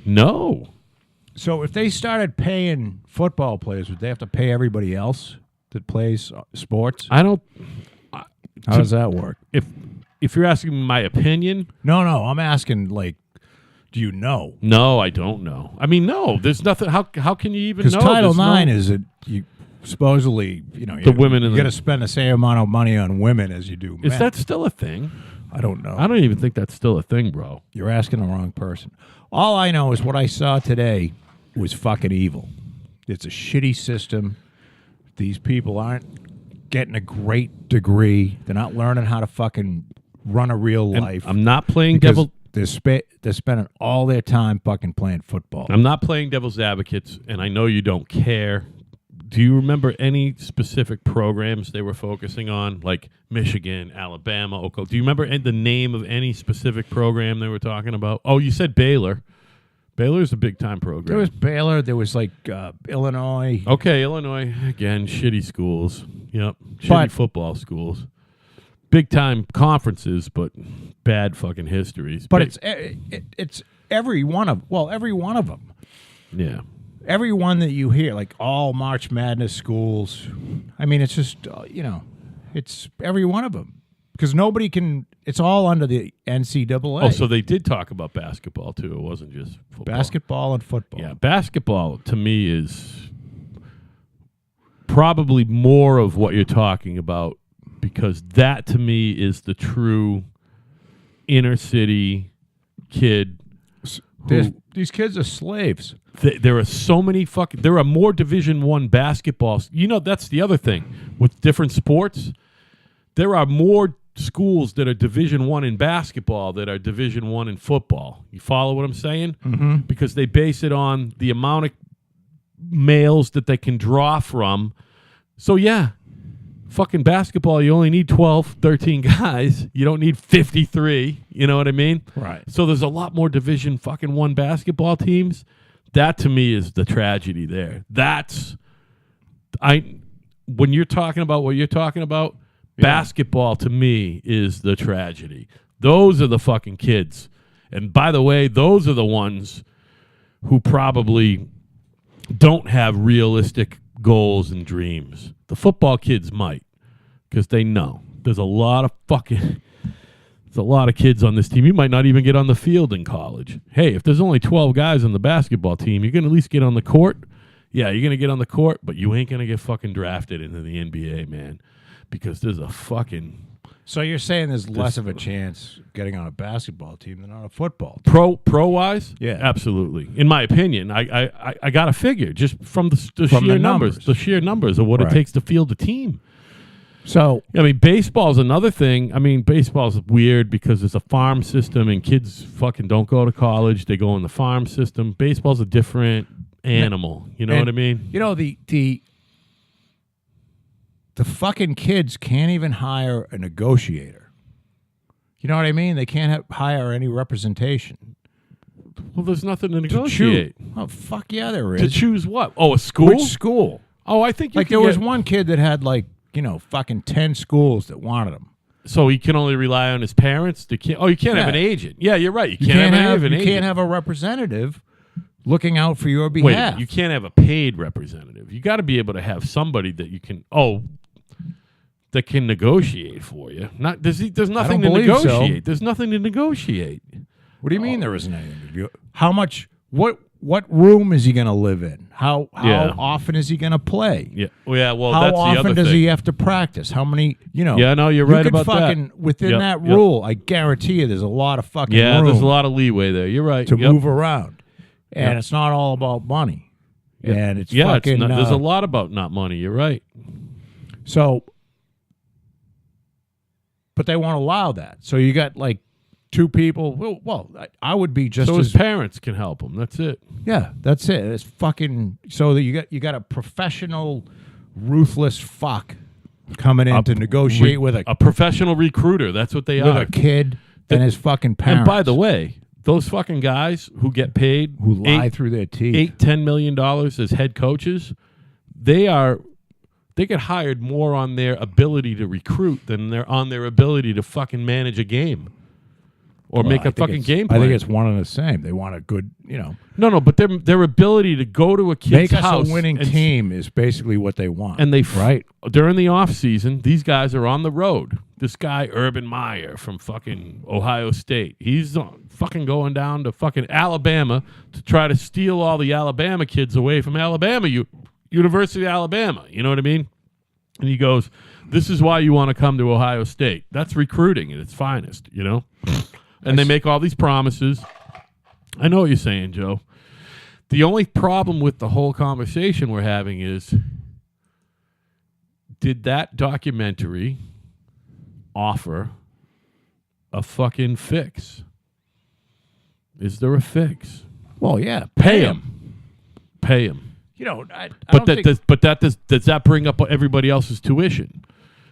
No. So if they started paying football players, would they have to pay everybody else that plays sports? I don't. How does that work? If you're asking my opinion, no, I'm asking, like, do you know? No, I don't know. I mean, no, there's nothing. How can you even know? Because Title IX is supposedly, the women you got to spend the same amount of money on women as you do men. Is that still a thing? I don't know. I don't even think that's still a thing, bro. You're asking the wrong person. All I know is what I saw today was fucking evil. It's a shitty system. These people aren't getting a great degree. They're not learning how to fucking run a real life. I'm not playing devil. They're spending all their time fucking playing football. I'm not playing devil's advocates, and I know you don't care. Do you remember any specific programs they were focusing on, like Michigan, Alabama, Oklahoma? Do you remember the name of any specific program they were talking about? Oh, you said Baylor. Baylor's a big-time program. There was Baylor. There was, like, Illinois. Okay, Illinois. Again, shitty schools. Yep, shitty football schools. Big-time conferences, but bad fucking histories. But it's every one of them. Yeah. Every one that you hear, like all March Madness schools, I mean, it's just, it's every one of them. Because nobody can, it's all under the NCAA. Oh, so they did talk about basketball, too. It wasn't just football. Basketball and football. Yeah, basketball, to me, is probably more of what you're talking about, because that, to me, is the true inner-city kid. These kids are slaves. There are so many there are more Division I basketballs. That's the other thing. With different sports, there are more schools that are Division I in basketball that are Division I in football. You follow what I'm saying? Mm-hmm. Because they base it on the amount of males that they can draw from. So, yeah, fucking basketball, you only need 12, 13 guys. You don't need 53. You know what I mean? Right. So there's a lot more Division fucking I basketball teams. That, to me, is the tragedy there. When you're talking about what you're talking about, basketball, to me, is the tragedy. Those are the fucking kids. And by the way, those are the ones who probably don't have realistic goals and dreams. The football kids might, because they know. There's a lot of kids on this team. You might not even get on the field in college. Hey, if there's only 12 guys on the basketball team, you're going to at least get on the court. Yeah, you're going to get on the court, but you ain't going to get fucking drafted into the NBA, man, because there's a fucking... So you're saying there's less of a chance getting on a basketball team than on a football team? Pro-wise? Yeah. Absolutely. In my opinion, I got to figure, just from the sheer numbers. The sheer numbers of what it takes to field a team. So, I mean, baseball's another thing. I mean, baseball's weird because it's a farm system and kids fucking don't go to college. They go in the farm system. Baseball's a different animal. You know what I mean? You know, the fucking kids can't even hire a negotiator. You know what I mean? They can't hire any representation. Well, there's nothing to negotiate. Oh, fuck yeah, there is. To choose what? Oh, a school? Which school? Oh, I think there was one kid that had fucking 10 schools that wanted him. So he can only rely on his parents? You can't have an agent. Yeah, you're right. You can't have an agent. You can't have a representative looking out for your Wait, behalf. you can't have a paid representative. You got to be able to have somebody that you can that can negotiate for you. Not there's nothing to negotiate. So. There's nothing to negotiate. What do you mean there isn't anything to do? How much? What room is he going to live in? How often is he going to play? Yeah. Well, how that's the other often does thing. he have to practice? How many? Yeah, no, you're right about that. Within that rule, I guarantee you, there's a lot of fucking room. There's a lot of leeway there. You're right. To move around, and it's not all about money. And it's fucking. There's a lot about not money. You're right. So, but they won't allow that. So you got like 2 people. Well, I would be just so as his parents can help him. That's it. Yeah, that's it. It's fucking so that you got a professional, ruthless fuck coming in to negotiate with a professional recruiter. That's what they with are. a kid and his fucking parents. And by the way, those fucking guys who get paid who lie through their teeth $8-10 million as head coaches, they get hired more on their ability to recruit than on their ability to fucking manage a game. Or make a fucking game plan. I think it's one and the same. They want a good, No, but their ability to go to a kid's house. Make us a winning team is basically what they want. And during the off season, these guys are on the road. This guy, Urban Meyer from fucking Ohio State, he's fucking going down to fucking Alabama to try to steal all the Alabama kids away from Alabama, University of Alabama. You know what I mean? And he goes, this is why you want to come to Ohio State. That's recruiting at its finest, And they make all these promises. I know what you're saying, Joe. The only problem with the whole conversation we're having is, did that documentary offer a fucking fix? Is there a fix? Well, yeah. Pay him. Pay him. Does that bring up everybody else's tuition?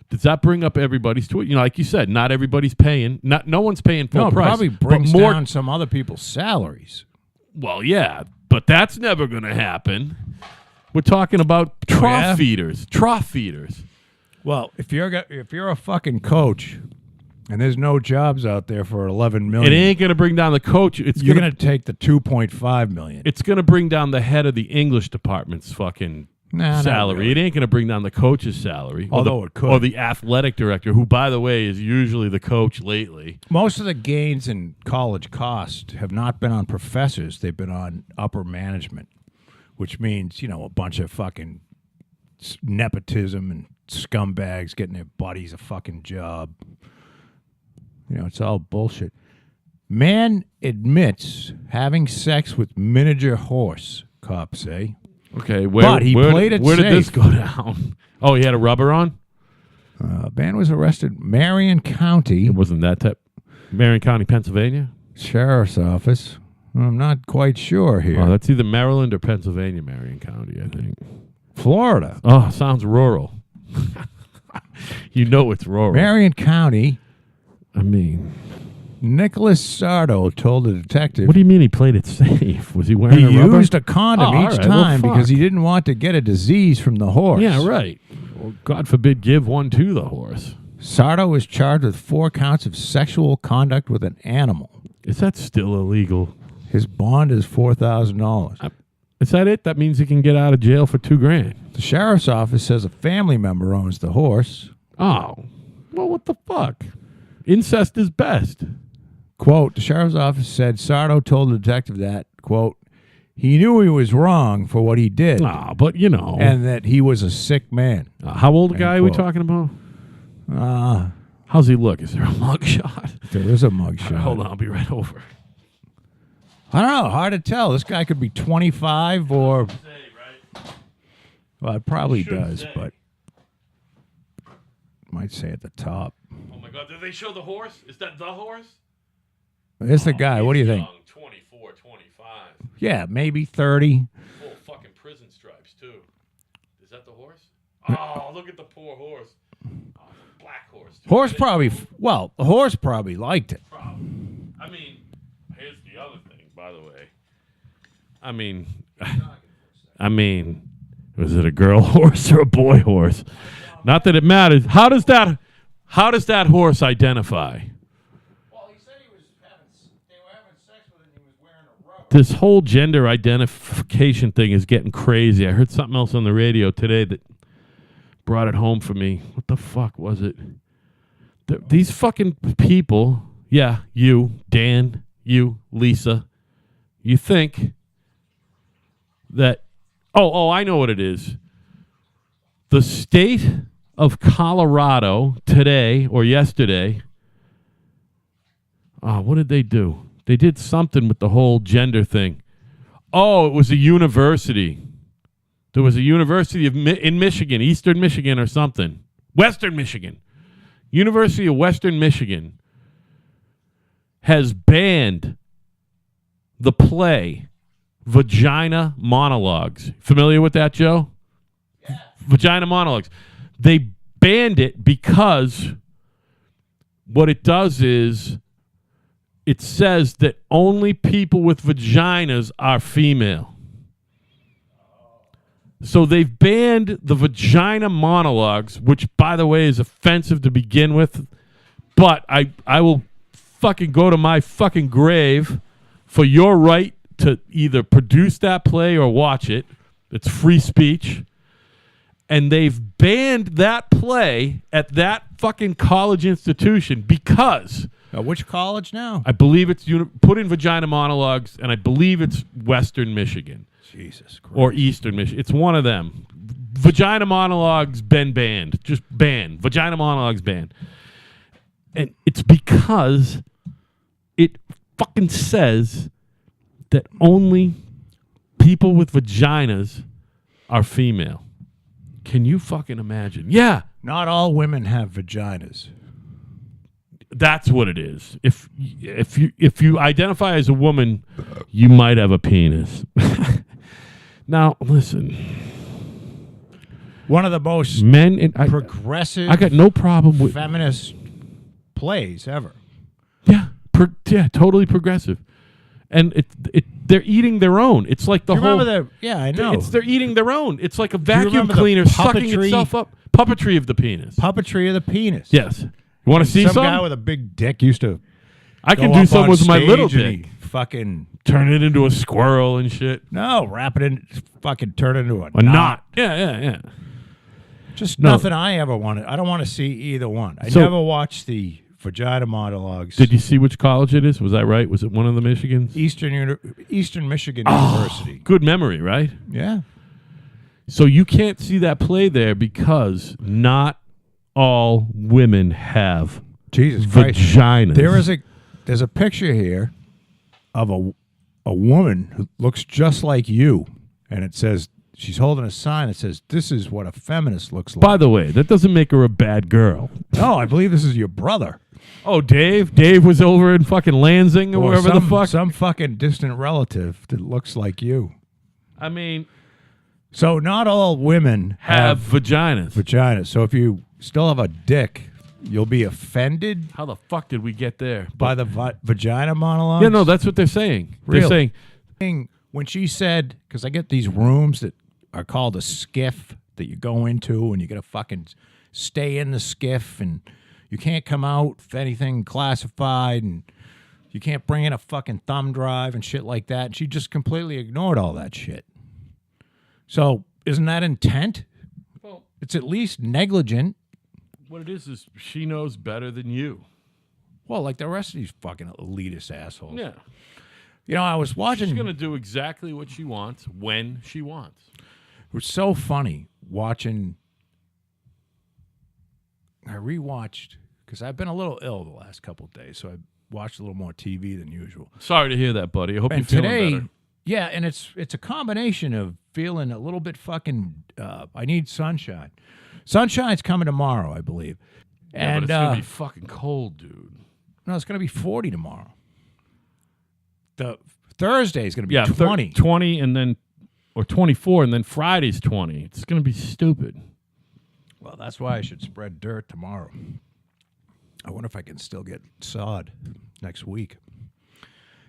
Does that bring up everybody's tuition? Like you said, not everybody's paying. No one's paying full price. No, it probably brings down some other people's salaries. Well, yeah, but that's never going to happen. We're talking about trough feeders. Trough feeders. Well, if you're a fucking coach and there's no jobs out there for $11 million, it ain't going to bring down the coach. You're going to take the $2.5 million. It's going to bring down the head of the English department's fucking salary. Really. It ain't going to bring down the coach's salary. Although it could. Or the athletic director, who, by the way, is usually the coach lately. Most of the gains in college cost have not been on professors. They've been on upper management, which means, a bunch of fucking nepotism and scumbags getting their buddies a fucking job. It's all bullshit. Man admits having sex with miniature horse, cops say. Okay, where did this go down? Oh, he had a rubber on? Man was arrested Marion County. It wasn't that type. Marion County, Pennsylvania? Sheriff's Office. I'm not quite sure here. Oh, that's either Maryland or Pennsylvania, Marion County, I think. Florida. Oh, sounds rural. It's rural. Marion County. I mean... Nicholas Sardo told the detective... What do you mean he played it safe? Was he wearing a rubber? He used a condom each time because he didn't want to get a disease from the horse. Yeah, right. Well, God forbid give one to the horse. Sardo was charged with 4 counts of sexual conduct with an animal. Is that still illegal? His bond is $4,000. Is that it? That means he can get out of jail for $2,000. The sheriff's office says a family member owns the horse. Oh. Well, what the fuck? Incest is best. Quote, the sheriff's office said Sardo told the detective that, quote, he knew he was wrong for what he did. But and that he was a sick man. How old a guy are we talking about? How's he look? Is there a mug shot? There is a mug shot. Hold on, I'll be right over. I don't know. Hard to tell. This guy could be 25 or... Well, it probably does, but... Might say at the top. Oh, my God. Did they show the horse? Is that the horse? There's the guy. What do you think? 24, 25. Yeah, maybe 30. Full fucking prison stripes, too. Is that the horse? Oh, look at the poor horse. Oh, black horse. The horse probably liked it. Probably. I mean, here's the other thing, by the way. I mean, was it a girl horse or a boy horse? Not that it matters. How does that horse identify? this whole gender identification thing is getting crazy. I heard something else on the radio today that brought it home for me. What the fuck was it? These fucking people, yeah, you, Dan, you, Lisa, you think that, I know what it is. The state of Colorado today or yesterday, what did they do? They did something with the whole gender thing. Oh, it was a university. There was a university in Michigan, Eastern Michigan or something. Western Michigan. University of Western Michigan has banned the play Vagina Monologues. Familiar with that, Joe? Yeah. Vagina Monologues. They banned it because what it does is it says that only people with vaginas are female. So they've banned the vagina monologues, which, by the way, is offensive to begin with. But I will fucking go to my fucking grave for your right to either produce that play or watch it. It's free speech. And they've banned that play at that fucking college institution because... which college now? I believe it's put in Vagina Monologues, and I believe it's Western Michigan. Jesus Christ. Or Eastern Michigan. It's one of them. Vagina Monologues been banned. Just banned. Vagina Monologues banned. And it's because it fucking says that only people with vaginas are female. Can you fucking imagine? Yeah. Not all women have vaginas. That's what it is. If you identify as a woman, you might have a penis. Now, listen. One of the most progressive, I got no problem with feminist plays ever. Yeah, totally progressive, and they're eating their own. It's like the whole. I know. They're eating their own. It's like a vacuum cleaner sucking itself up. Puppetry of the penis. Puppetry of the penis. Yes. You want to see some? Some guy with a big dick used to. I can do some with my little dick. Fucking turn it into a squirrel and shit. No, wrap it in. Fucking turn it into a knot. Yeah. Just nothing I ever wanted. I don't want to see either one. I never watched the Vagina Monologues. Did you see which college it is? Was that right? Was it one of the Michigans? Eastern Michigan University. Good memory, right? Yeah. So you can't see that play there because not all women have vaginas. There's a picture here of a woman who looks just like you, and it says she's holding a sign that says, "This is what a feminist looks like." By the way, that doesn't make her a bad girl. No, I believe this is your brother. Oh, Dave? Dave was over in fucking Lansing or wherever the fuck? Some fucking distant relative that looks like you. I mean... So not all women have vaginas. So if you still have a dick, you'll be offended. How the fuck did we get there? By the vagina monologues? Yeah, no, that's what they're saying. Really? They're saying... When she said, because I get these rooms that are called a skiff that you go into and you got to fucking stay in the skiff and you can't come out with anything classified and you can't bring in a fucking thumb drive and shit like that. And she just completely ignored all that shit. So isn't that intent? Well, it's at least negligent. What it is she knows better than you. Well, like the rest of these fucking elitist assholes. Yeah. You know, I was watching... She's going to do exactly what she wants when she wants. It was so funny watching... I rewatched... Because I've been a little ill the last couple of days, so I watched a little more TV than usual. Sorry to hear that, buddy. I hope you're feeling better. Yeah, and it's a combination of feeling a little bit fucking... I need sunshine. Sunshine's coming tomorrow, I believe. Yeah, but it's going to be fucking cold, dude. No, it's going to be 40 tomorrow. The Thursday is going to be 20. 20 and then, or 24, and then Friday's 20. It's going to be stupid. Well, that's why I should spread dirt tomorrow. I wonder if I can still get sod next week.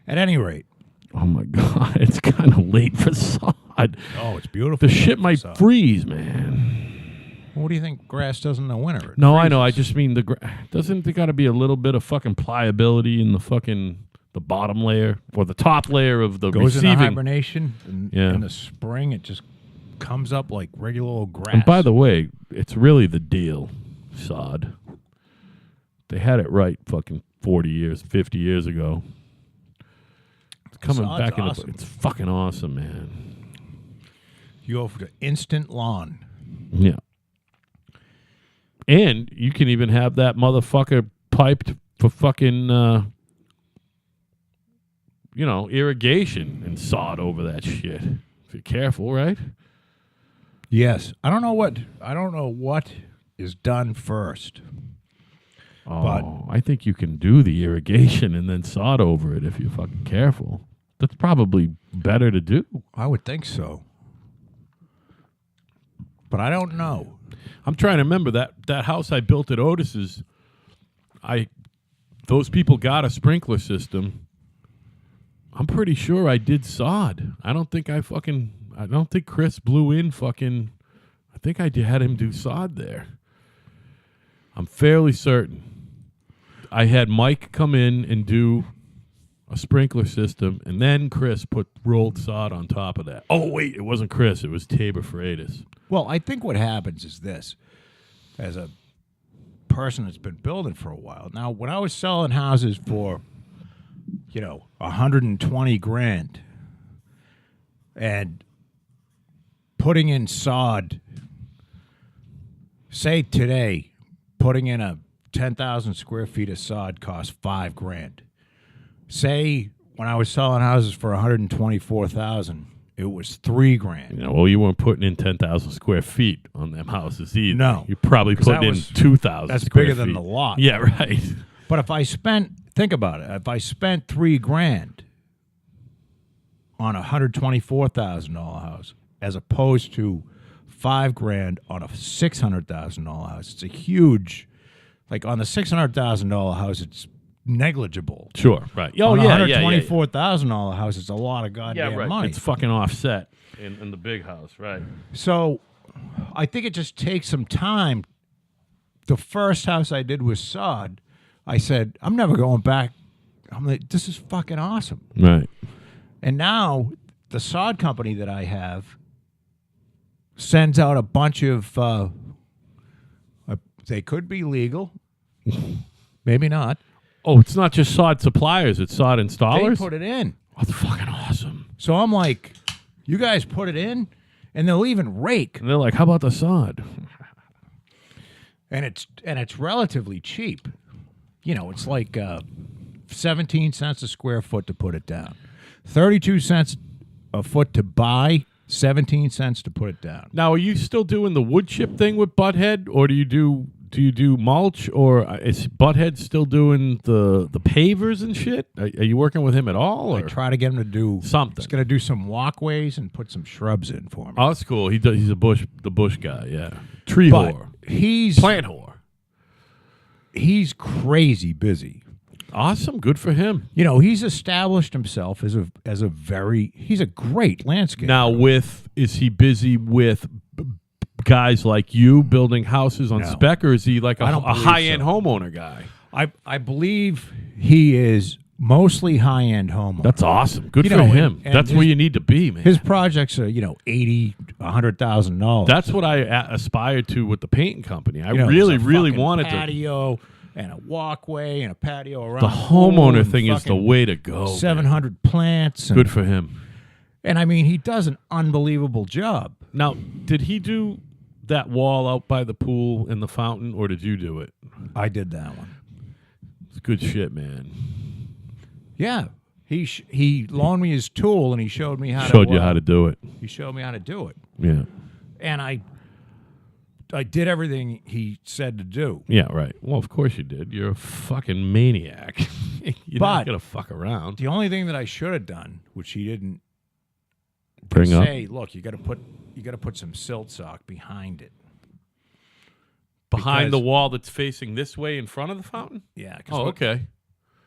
At any rate. Oh, my God. It's kind of late for sod. Oh, it's beautiful. The shit might freeze, man. What do you think grass does in the winter? No, I know. I just mean doesn't there got to be a little bit of fucking pliability in the fucking the bottom layer or the top layer of the Goes into receiving. hibernation, and in the spring it just comes up like regular old grass. And by the way, it's really the deal, sod. They had it right fucking 40 years, 50 years ago. It's coming Sod's back awesome. It's fucking awesome, man. You go for the instant lawn. Yeah. And you can even have that motherfucker piped for fucking, irrigation and sod over that shit. If you're careful, right? Yes. I don't know what is done first. Oh, I think you can do the irrigation and then sod over it if you're fucking careful. That's probably better to do. I would think so. But I don't know. I'm trying to remember that house I built at Otis's. Those people got a sprinkler system. I'm pretty sure I did sod. I don't think Chris blew in fucking. I think I had him do sod there. I'm fairly certain. I had Mike come in and do a sprinkler system, and then Chris put rolled sod on top of that. Oh wait, it wasn't Chris. It was Tabor Freitas. Well, I think what happens is this. As a person that's been building for a while. Now, when I was selling houses for, $120,000 and putting in sod, say today, putting in a 10,000 square feet of sod costs $5,000. Say when I was selling houses for $124,000, it was $3,000. Well, you weren't putting in 10,000 square feet on them houses either. No, you probably put in 2,000. That's square bigger feet. than the lot. Yeah, right. But if I think about it, if I spent $3,000 on a $124,000 house, as opposed to $5,000 on a $600,000 house, it's a huge. Like on the $600,000 house, it's negligible. Sure, right. Oh, on a $124,000 house, it's a lot of goddamn money. It's fucking offset in the big house, right? So I think it just takes some time. The first house I did with sod, I said, I'm never going back. I'm like, this is fucking awesome. Right. And now the sod company that I have sends out a bunch of, they could be legal, maybe not. Oh, it's not just sod suppliers; it's sod installers. They put it in. Oh, that's fucking awesome. So I'm like, you guys put it in, and they'll even rake. And they're like, "How about the sod?" And it's relatively cheap. It's like 17 cents a square foot to put it down, 32 cents a foot to buy, 17 cents to put it down. Now, are you still doing the wood chip thing with Butthead, or do you do mulch, or is Butthead still doing the pavers and shit? Are you working with him at all? I Or? try to get him to do Something. He's going to do some walkways and put some shrubs in for me. Oh, that's cool. He's the bush guy. Yeah, tree But whore, he's plant whore. He's crazy busy. Awesome, good for him. He's established himself as a he's a great landscaper. Now, is he busy with guys like you building houses on spec, or is he like a high-end homeowner guy? I believe he is mostly high-end homeowner. That's awesome. Good for him. That's where you need to be, man. His projects are, $80,000, $100,000. That's what I aspired to with the painting company. I really wanted patio and a walkway and a patio around the homeowner thing is the way to go. 700 plants. Good for him. And I mean, he does an unbelievable job. Now, did he do that wall out by the pool and the fountain, or did you do it? I did that one. It's good shit, man. Yeah. He loaned me his tool and he showed me how Showed you how to do it. He showed me how to do it. Yeah. And I did everything he said to do. Yeah, right. Well, of course you did. You're a fucking maniac. You're not going to fuck around. The only thing that I should have done, which he didn't bring up, say, look, you got to put some silt sock behind it. Behind the wall that's facing this way in front of the fountain? Yeah. Oh, okay.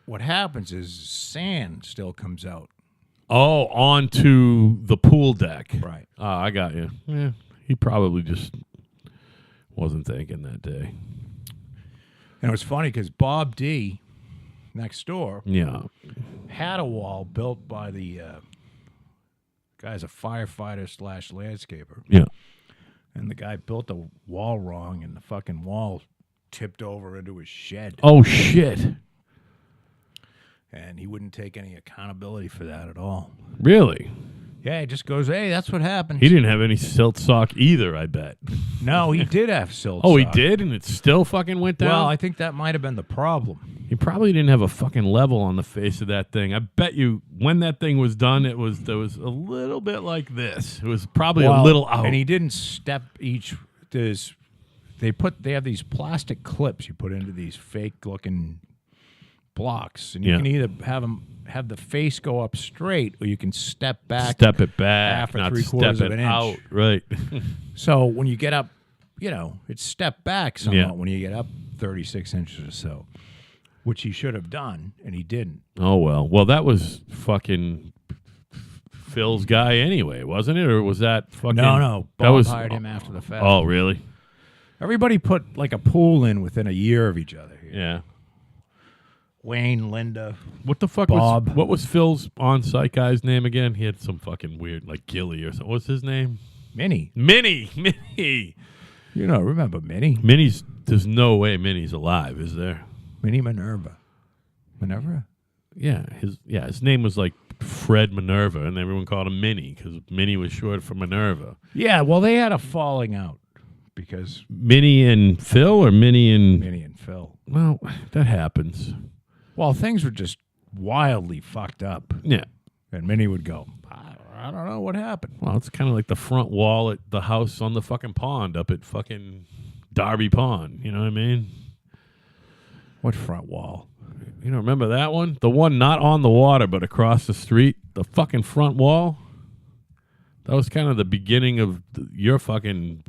What happens is sand still comes out. Oh, onto the pool deck. Right. I got you. Yeah, he probably just wasn't thinking that day. And it was funny because Bob D, next door Yeah. had a wall built by the guy's a firefighter / landscaper. Yeah. And the guy built the wall wrong, and the fucking wall tipped over into his shed. Oh, shit. And he wouldn't take any accountability for that at all. Really? Yeah, he just goes, hey, that's what happened. He didn't have any silt sock either, I bet. No, he did have silt Oh, he sock. did? And it still fucking went down? Well, I think that might have been the problem. He probably didn't have a fucking level on the face of that thing. I bet you when that thing was done, there was a little bit like this. It was probably a little out. And he didn't step each. They have these plastic clips you put into these fake looking blocks, and you can either have the face go up straight, or you can step back. Step it back, half or not 3/4 step of it an inch. out. Right. So when you get up, it's step back somewhat when you get up 36 inches or so, which he should have done, and he didn't. Oh, well. Well, that was fucking Phil's guy anyway, wasn't it? Or was that fucking... No. That Bob hired him after the fact. Oh, really? Everybody put like a pool in within a year of each other. Yeah. Wayne, Linda. What the fuck Bob. what was Phil's on-site guy's name again? He had some fucking weird, like Gilly or something. What's his name? Minnie. Minnie. Remember Minnie? Minnie's... There's no way Minnie's alive, is there? Minnie Minerva. Minerva? Yeah, his name was like Fred Minerva, and everyone called him Minnie because Minnie was short for Minerva. Yeah, well, they had a falling out because Minnie and Phil, or Minnie and... Minnie and Phil. Well, that happens. Well, things were just wildly fucked up. Yeah. And Minnie would go, I don't know what happened. Well, it's kind of like the front wall at the house on the fucking pond up at fucking Darby Pond. You know what I mean? What front wall? You know, remember that one? The one not on the water, but across the street? The fucking front wall? That was kind of the beginning of your fucking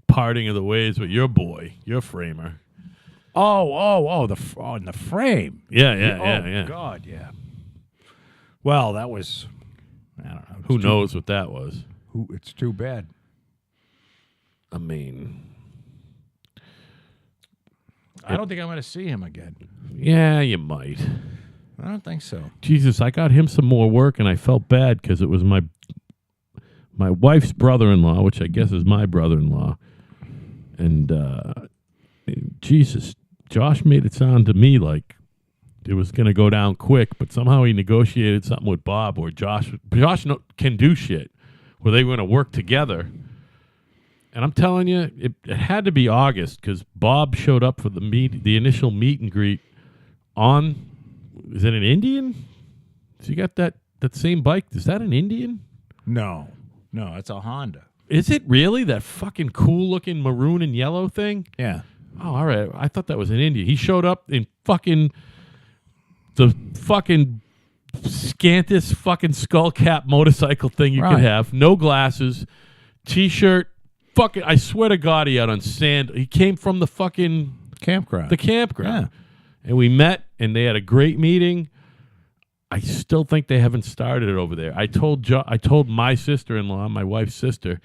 parting of the ways with your boy, your framer. Oh, in the frame. Yeah. God, yeah. Well, that was, I don't know. Who knows what that was? It's too bad. I mean... I don't think I'm going to see him again. Yeah, you might. I don't think so. Jesus, I got him some more work, and I felt bad because it was my wife's brother-in-law, which I guess is my brother-in-law. And, Jesus, Josh made it sound to me like it was going to go down quick, but somehow he negotiated something with Bob where Josh can do shit, where they were going to work together. And I'm telling you, it had to be August because Bob showed up for the initial meet and greet on, is it an Indian? So you got that same bike? Is that an Indian? No, it's a Honda. Is it really? That fucking cool looking maroon and yellow thing? Yeah. Oh, all right. I thought that was an Indian. He showed up in fucking the fucking scantest fucking skull cap motorcycle thing you could have. No glasses, T-shirt. Fucking, I swear to God, he had on sand. He came from the fucking campground. The campground. Yeah. And we met, and they had a great meeting. I still think they haven't started it over there. I told my sister-in-law, my wife's sister,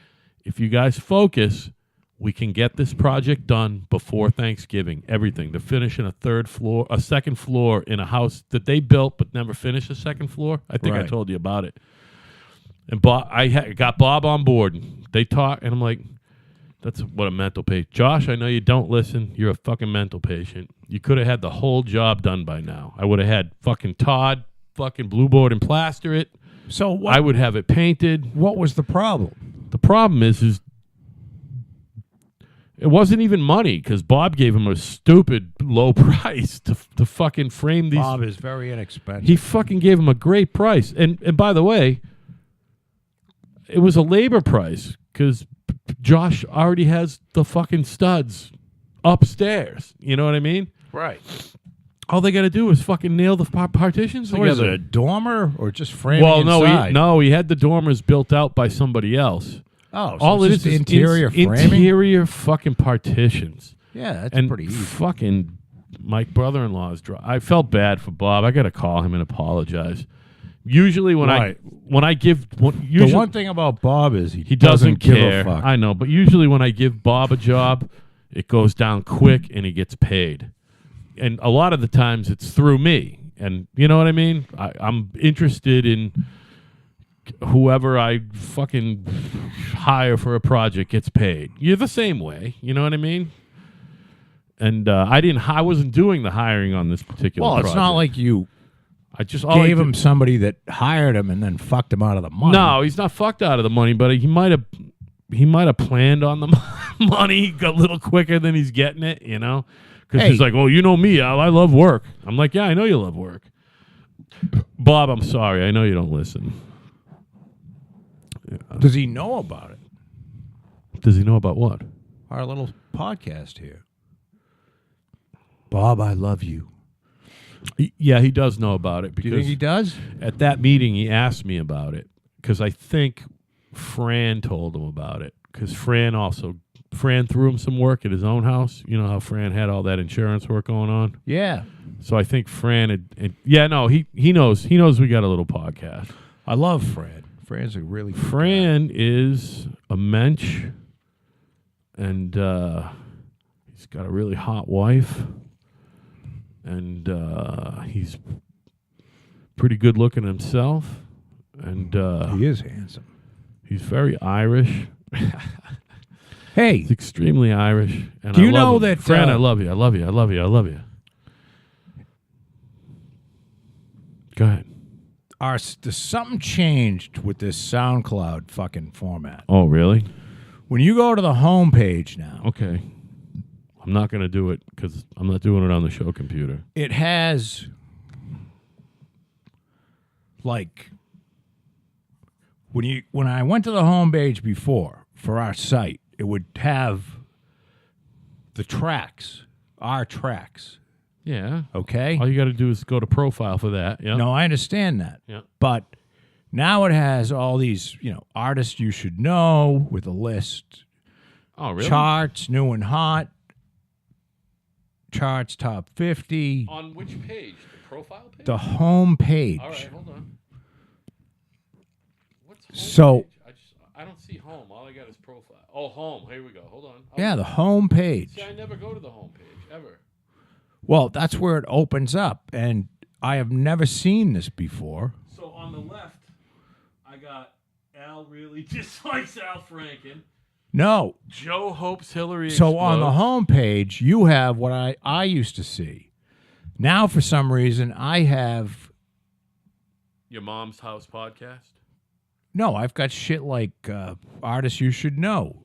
if you guys focus, we can get this project done before Thanksgiving. Everything. To finish in a second floor in a house that they built but never finished a second floor. I think I told you about it. And I got Bob on board. They talk, and I'm like, that's what a mental patient. Josh, I know you don't listen. You're a fucking mental patient. You could have had the whole job done by now. I would have had fucking Todd fucking blue board and plaster it. So I would have it painted. What was the problem? The problem is it wasn't even money because Bob gave him a stupid low price to fucking frame these. Bob is very inexpensive. He fucking gave him a great price. And by the way, it was a labor price because Josh already has the fucking studs upstairs. You know what I mean? Right. All they got to do is fucking nail the partitions So together. is it a dormer or just framing inside? He had the dormers built out by somebody else. Oh, so all it's it is interior framing? Interior fucking partitions. Yeah, that's pretty easy. Fucking my brother-in-law's I felt bad for Bob. I got to call him and apologize. Usually when I give the one thing about Bob is he doesn't give care. a fuck. I know, but usually when I give Bob a job, it goes down quick and he gets paid. and a lot of the times it's through me. And you know what I mean? I'm interested in whoever I fucking hire for a project gets paid. You're the same way. You know what I mean? And I wasn't doing the hiring on this particular project. It's not like you I just gave him somebody that hired him and then fucked him out of the money. No, he's not fucked out of the money, but he might have planned on the money a little quicker than he's getting it, you know? Because he's like, oh, you know me, Al, I love work. I'm like, yeah, I know you love work. Bob, I'm sorry. I know you don't listen. Does he know about it? Does he know about what? Our little podcast here. Bob, I love you. Yeah, he does know about it. Do you think he does? At that meeting, he asked me about it because I think Fran told him about it because Fran threw him some work at his own house. You know how Fran had all that insurance work going on? Yeah. So I think Fran he knows we got a little podcast. I love Fran. Fran's a really good Fran guy. is a mensch, and he's got a really hot wife, and he's pretty good looking himself, and he is handsome. He's very Irish. Hey, he's extremely Irish. And do you I love know him. that Fran? I love you. I love you. I love you. I love you. Go ahead. Something changed with this SoundCloud fucking format. Oh, really? When you go to the homepage now, Okay. I'm not going to do it because I'm not doing it on the show computer. it has like when I went to the homepage before for our site, it would have the tracks, our tracks. Yeah. Okay. All you got to do is go to profile for that. Yeah. No, I understand that. Yeah. But now it has all these, artists you should know with a list. Oh, really? Charts, new and hot. Charts top 50. On which page? The profile page? The home page. All right, hold on. What's home So- page? I don't see home. All I got is profile. Oh, home. Here we go. Hold on. Yeah, the home page. See, I never go to the home page, ever. Well, that's where it opens up, and I have never seen this before. So on the left, I got Al really dislikes Al Franken. No. Joe hopes Hillary So on the explodes. home page, you have what I used to see. Now, for some reason, I have... Your Mom's House podcast? No, I've got shit like artists you should know.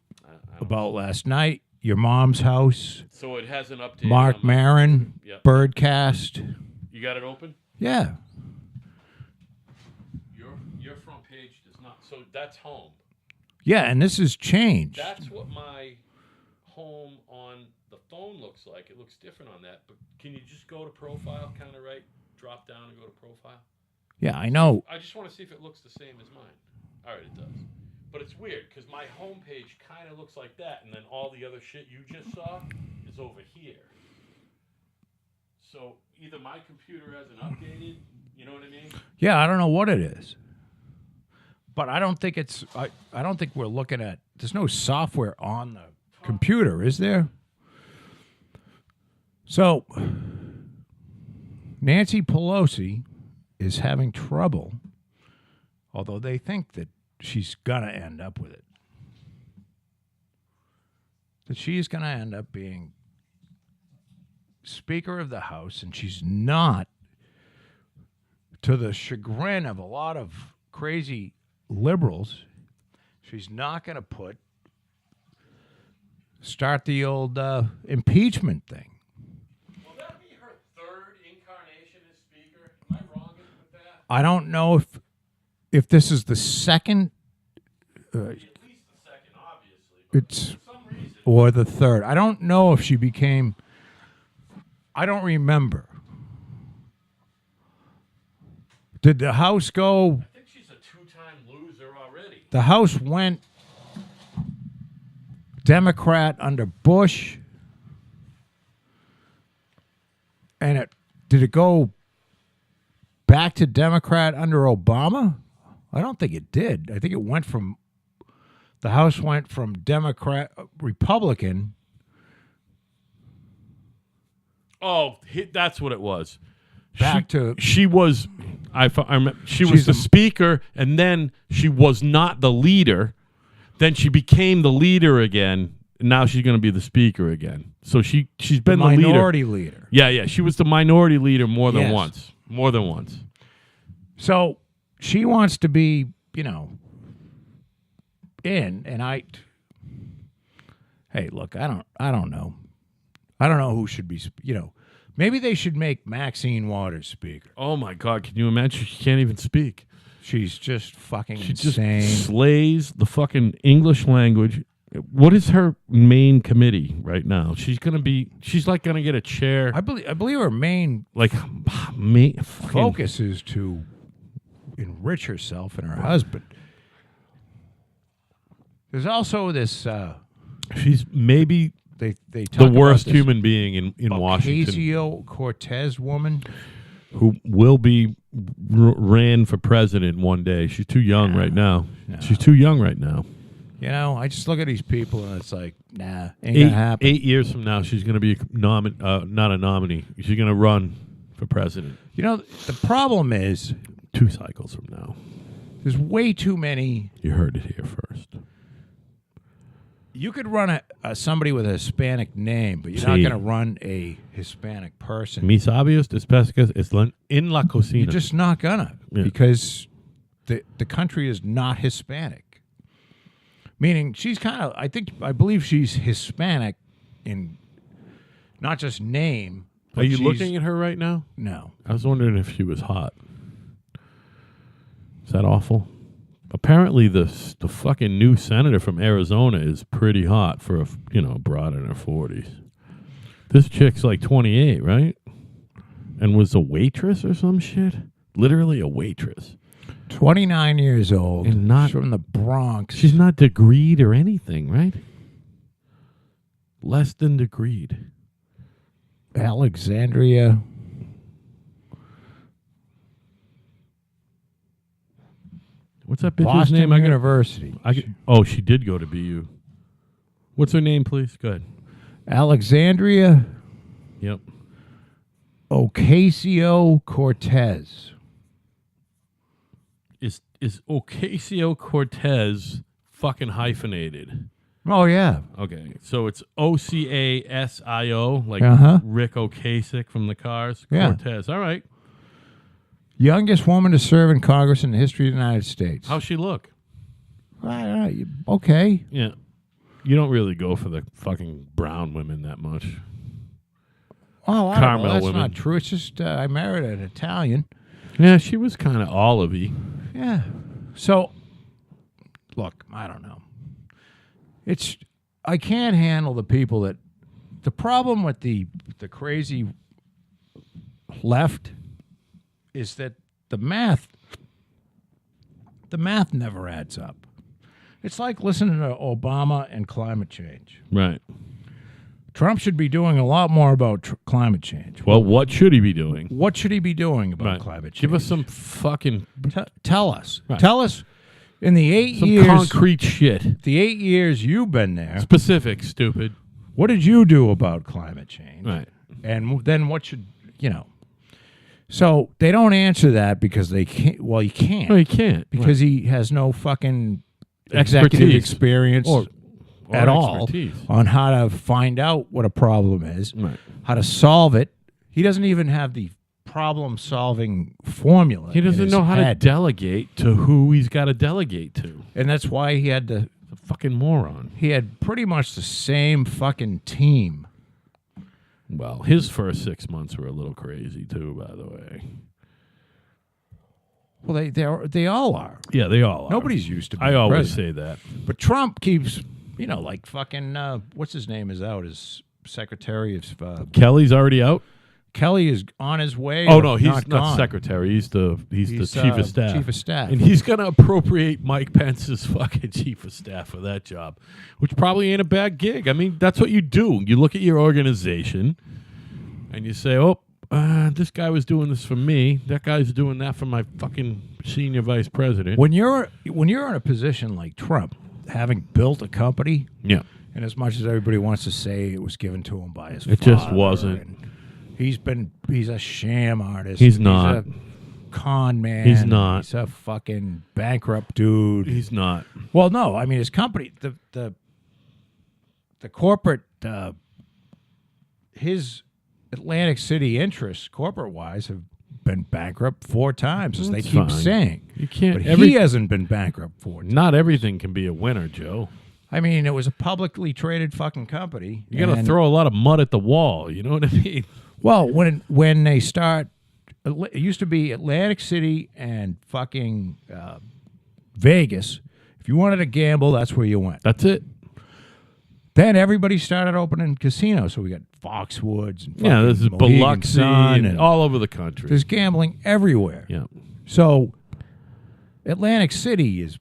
About last night, Your Mom's House, So it hasn't updated. Mark Maron, Yep. Birdcast. You got it open? Yeah. Your front page does not. So that's home. Yeah, and this has changed. That's what my home on the phone looks like. It looks different on that. But can you just go to profile, kind of right, drop down and go to profile? Yeah, I know. I just want to see if it looks the same as mine. All right, it does. But it's weird because my homepage kind of looks like that, and then all the other shit you just saw is over here. So either my computer hasn't updated, you know what I mean? Yeah, I don't know what it is. But I don't think it's... I don't think we're looking at... There's no software on the computer, is there? So, Nancy Pelosi is having trouble, although they think that she's going to end up with it. That she's going to end up being Speaker of the House, and she's not, to the chagrin of a lot of crazy liberals, she's not going to start the old impeachment thing. Will that be her third incarnation as Speaker? Am I wrong with that? I don't know if this is the second. At least the second, obviously. It's For some reason. or the third. I don't know if she became. I don't remember. Did the House go? I think she's a two-time loser already. The House went Democrat under Bush, and did it go back to Democrat under Obama? I don't think it did. I think it went from the House went from Democrat Republican. Oh, that's what it was. She was she was the speaker, and then she was not the leader. Then she became the leader again. And now she's going to be the speaker again. So she's been the minority leader. Yeah. She was the minority leader more than Yes. once. More than once. So she wants to be, in, and hey, look, I don't know. I don't know who should be, maybe they should make Maxine Waters speaker. Oh my God, can you imagine? She can't even speak. She's just fucking She insane. just slays the fucking English language. What is her main committee right now? She's gonna get a chair. I believe her main focus focus is to enrich herself and her husband. There's also this. She's maybe They the talk worst about this human being in Washington, Ocasio-Cortez woman who will be ran for president one day. She's too young right now. No. She's too young right now. I just look at these people and it's like, nah, ain't gonna happen. 8 years from now, she's going to be not a nominee. She's going to run for president. The problem is 2 cycles from now. there's way too many. You heard it here first. You could run somebody with a Hispanic name, but you're not going to run a Hispanic person. Mis sabios de pescas están en la cocina. You're just not gonna because the country is not Hispanic. Meaning she's I believe she's Hispanic in not just name. Are you looking at her right now? No. I was wondering if she was hot. Is that awful? Apparently, the fucking new senator from Arizona is pretty hot for a broad in her 40s. This chick's like 28, right? And was a waitress or some shit. Literally a waitress. 29 years old. And not she's from the Bronx. She's not degreed or anything, right? Less than degreed. Alexandria. What's that bitch's Boston name? University. She did go to BU. What's her name, please? Go ahead. Alexandria Yep. Ocasio-Cortez. Is Ocasio-Cortez fucking hyphenated? Oh, yeah. Okay, so it's Ocasio, like Rick Ocasek from the Cars. Yeah. Cortez. All right. Youngest woman to serve in Congress in the history of the United States. How's she look? Okay. Yeah. You don't really go for the fucking brown women that much. Oh, I Caramel don't know. That's women. not true. It's just I married an Italian. Yeah, she was kind of olivey. Yeah. So, look, I don't know. I can't handle the people that. The problem with the crazy left is that the math never adds up. It's like listening to Obama and climate change. Right. Trump should be doing a lot more about climate change. Well, what should he be doing? What should he be doing about Right. climate change? Give us some fucking Tell us. Right. Tell us in the 8 some years. concrete shit. The 8 years you've been there. Specific, stupid. What did you do about climate change? Right. And then what should So they don't answer that because they can't. Well, you can't. No, you can't. Because he has no fucking executive Expertise. experience Or at all expertise. on how to find out what a problem is, Right. how to solve it. He doesn't even have the problem-solving formula. He in doesn't his know how to head. delegate to who he's got to delegate to. And that's why he had He's a fucking moron. He had pretty much the same fucking team. Well, his first 6 months were a little crazy too, by the way. Well, they all are. Yeah, they all are. Nobody's used to being I always president. say that. But Trump keeps, like fucking, what's his name is out, his secretary of, Kelly's already out? Kelly is on his way. Oh or no, he's not gone. secretary. He's the chief of staff. Chief of staff. And he's going to appropriate Mike Pence's fucking chief of staff for that job, which probably ain't a bad gig. I mean, that's what you do. You look at your organization and you say, this guy was doing this for me. That guy's doing that for my fucking senior vice president. When you're in a position like Trump, having built a company, Yeah. and as much as everybody wants to say it was given to him by his It father, just wasn't. and, He's a sham artist. He's not. He's a con man. He's not. He's a fucking bankrupt dude. He's not. Well, no. I mean, his company, the corporate, his Atlantic City interests, corporate-wise, have been bankrupt 4 times, as they That's keep fine. saying. You can't. But he hasn't been bankrupt 4 times. Not everything can be a winner, Joe. I mean, it was a publicly traded fucking company. You got to and- throw a lot of mud at the wall. You know what I mean? Well, when they start, it used to be Atlantic City and fucking Vegas. If you wanted to gamble, that's where you went. That's it. Then everybody started opening casinos. So we got Foxwoods and Yeah, this is Mohegan Biloxi Sun and all over the country. there's gambling everywhere. Yeah. So Atlantic City is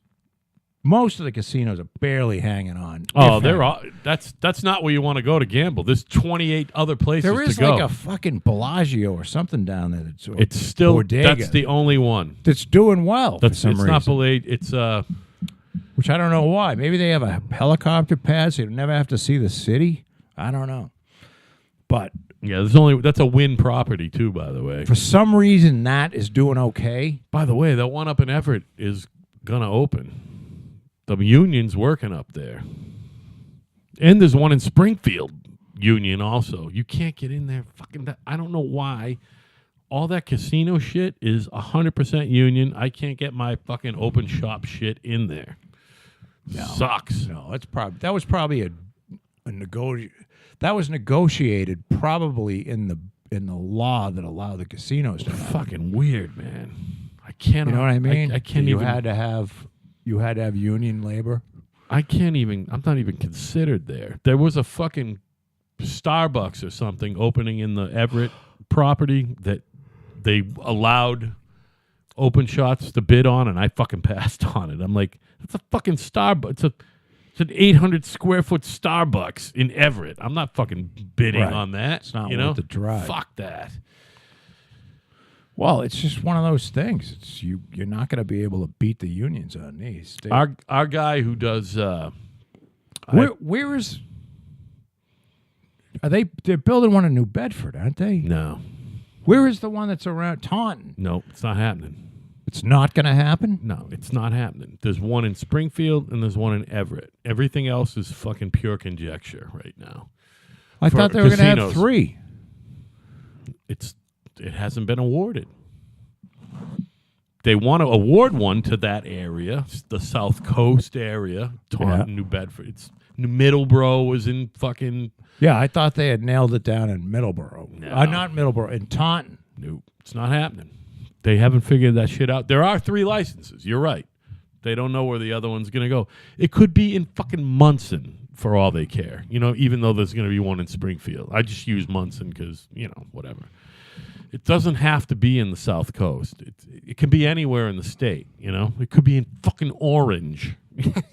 most of the casinos are barely hanging on. Oh, if they're any. all. That's not where you want to go to gamble. There's 28 other places There is to go. like a fucking Bellagio or something down there. That's It's still Bodega that's the only one. that's doing well. That's for some it's reason. not Belay. It's Which I don't know why. Maybe they have a helicopter pad so you never have to see the city. I don't know. But yeah. There's only that's a Wynn property too, by the way. for some reason, that is doing okay. By the way, that one up in Everett is gonna open. The Union's working up there, and there's one in Springfield Union also. You can't get in there. Fucking, I don't know why. All that casino shit is 100% Union. I can't get my fucking open shop shit in there. Sucks. No, that was probably a that was negotiated probably in the law that allowed the casinos to happen. Fucking weird, man. I can't. You know what I mean? I can't you even. had to have union labor. I can't even. I'm not even considered there. There was a fucking Starbucks or something opening in the Everett property that they allowed open shots to bid on, and I fucking passed on it. I'm like, it's a fucking Starbucks. It's an 800 square foot Starbucks in Everett. I'm not fucking bidding Right. on that. It's not you worth know? the drive. Fuck that. Well, it's just one of those things. It's you're not going to be able to beat the unions on these. Our guy who does. Where is? They're building one in New Bedford, aren't they? No, Where is the one that's around Taunton? no, it's not happening. It's not going to happen. No, it's not happening. There's one in Springfield and there's one in Everett. Everything else is fucking pure conjecture right now. I For thought they were going to have casinos. 3. It hasn't been awarded. They want to award one to that area, the South Coast area, Taunton, New Bedford. It's New Middleborough was in fucking. Yeah, I thought they had nailed it down in Middleborough. No. Not Middleborough, in Taunton. Nope, it's not happening. They haven't figured that shit out. There are 3 licenses. You're right. They don't know where the other one's going to go. It could be in fucking Munson for all they care. You know, even though there's going to be one in Springfield. I just use Munson because, whatever. It doesn't have to be in the South Coast. It can be anywhere in the state, It could be in fucking Orange.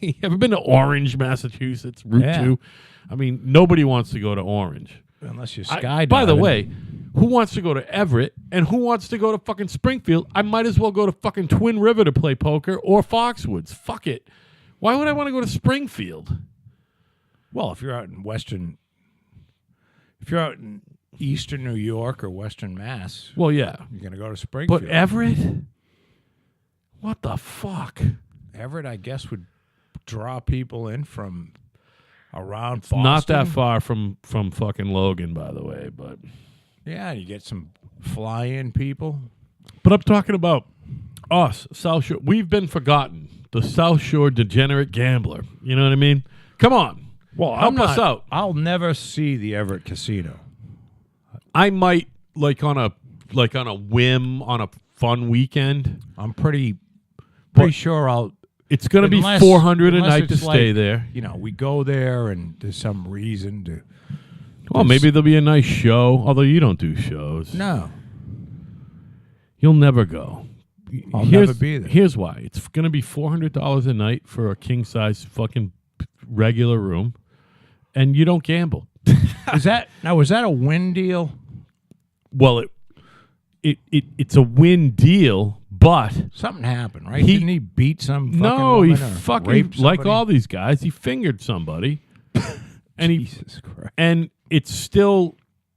You ever been to Orange, Massachusetts, Route 2? I mean, nobody wants to go to Orange. Unless you're skydiving. By the way, who wants to go to Everett and who wants to go to fucking Springfield? I might as well go to fucking Twin River to play poker or Foxwoods. Fuck it. Why would I want to go to Springfield? Well, if you're out in Eastern New York or Western Mass, Well, yeah. you're going to go to Springfield. But Everett? What the fuck? Everett, I guess, would draw people in from around Boston. Not that far from fucking Logan, by the way, but Yeah, you get some fly-in people. But I'm talking about us, South Shore. We've been forgotten. The South Shore degenerate gambler. You know what I mean? Come on. Well, help us out. I'll never see the Everett Casino. I might like on a whim on a fun weekend. I'm pretty But- sure I'll. It's going to be Unless- $400 a unless night to it's stay like, there. We go there and there's some reason to. Well, maybe there'll be a nice show, although you don't do shows. No, You'll never go. I'll never be there. Here's why. It's going to be $400 a night for a king-size fucking regular room, and you don't gamble. was that a win deal? Well, it's a win deal, but Something happened, right? He- Didn't he beat some fucking no, he woman or fucking rape like somebody? all these guys, he fingered somebody, and Jesus Christ. and it's still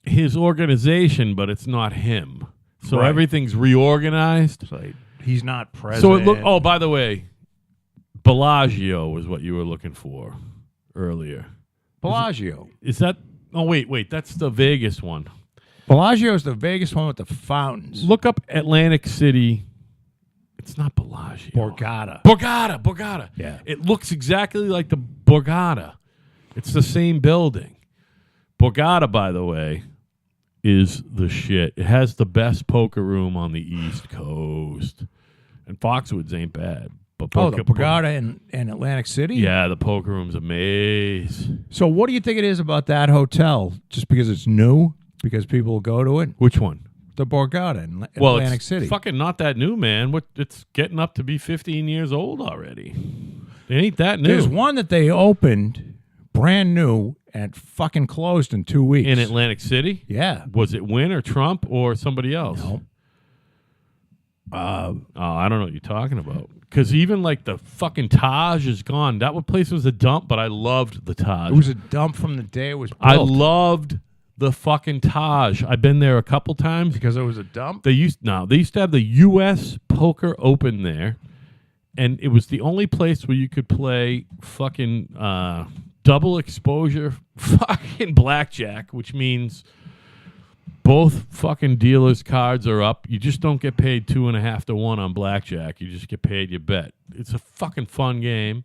his organization, but it's not him. So Right. everything's reorganized. It's like, he's not president. So it look. Oh, by the way, Bellagio was what you were looking for earlier. Bellagio. Is that? Oh, wait. That's the Vegas one. Bellagio is the Vegas one with the fountains. Look up Atlantic City. It's not Bellagio. Borgata. Yeah. It looks exactly like the Borgata. It's the same building. Borgata, by the way, is the shit. It has the best poker room on the East Coast. And Foxwoods ain't bad. But the Borgata in Atlantic City? Yeah, the poker room's amazing. So what do you think it is about that hotel? Just because it's new? Because people will go to it? Which one? The Borgata in Well, Atlantic it's City. fucking not that new, man. It's getting up to be 15 years old already. It ain't that new. There's one that they opened brand new and fucking closed in 2 weeks. In Atlantic City? Yeah. Was it Wynn or Trump or somebody else? No. I don't know what you're talking about. Because even like the fucking Taj is gone. That place was a dump, but I loved the Taj. It was a dump from the day it was built. I loved the fucking Taj. I've been there a couple times. Because it was a dump? They used to have the U.S. Poker Open there, and it was the only place where you could play fucking double exposure fucking blackjack, which means both fucking dealers' cards are up. You just don't get paid 2.5 to 1 on blackjack. You just get paid your bet. It's a fucking fun game.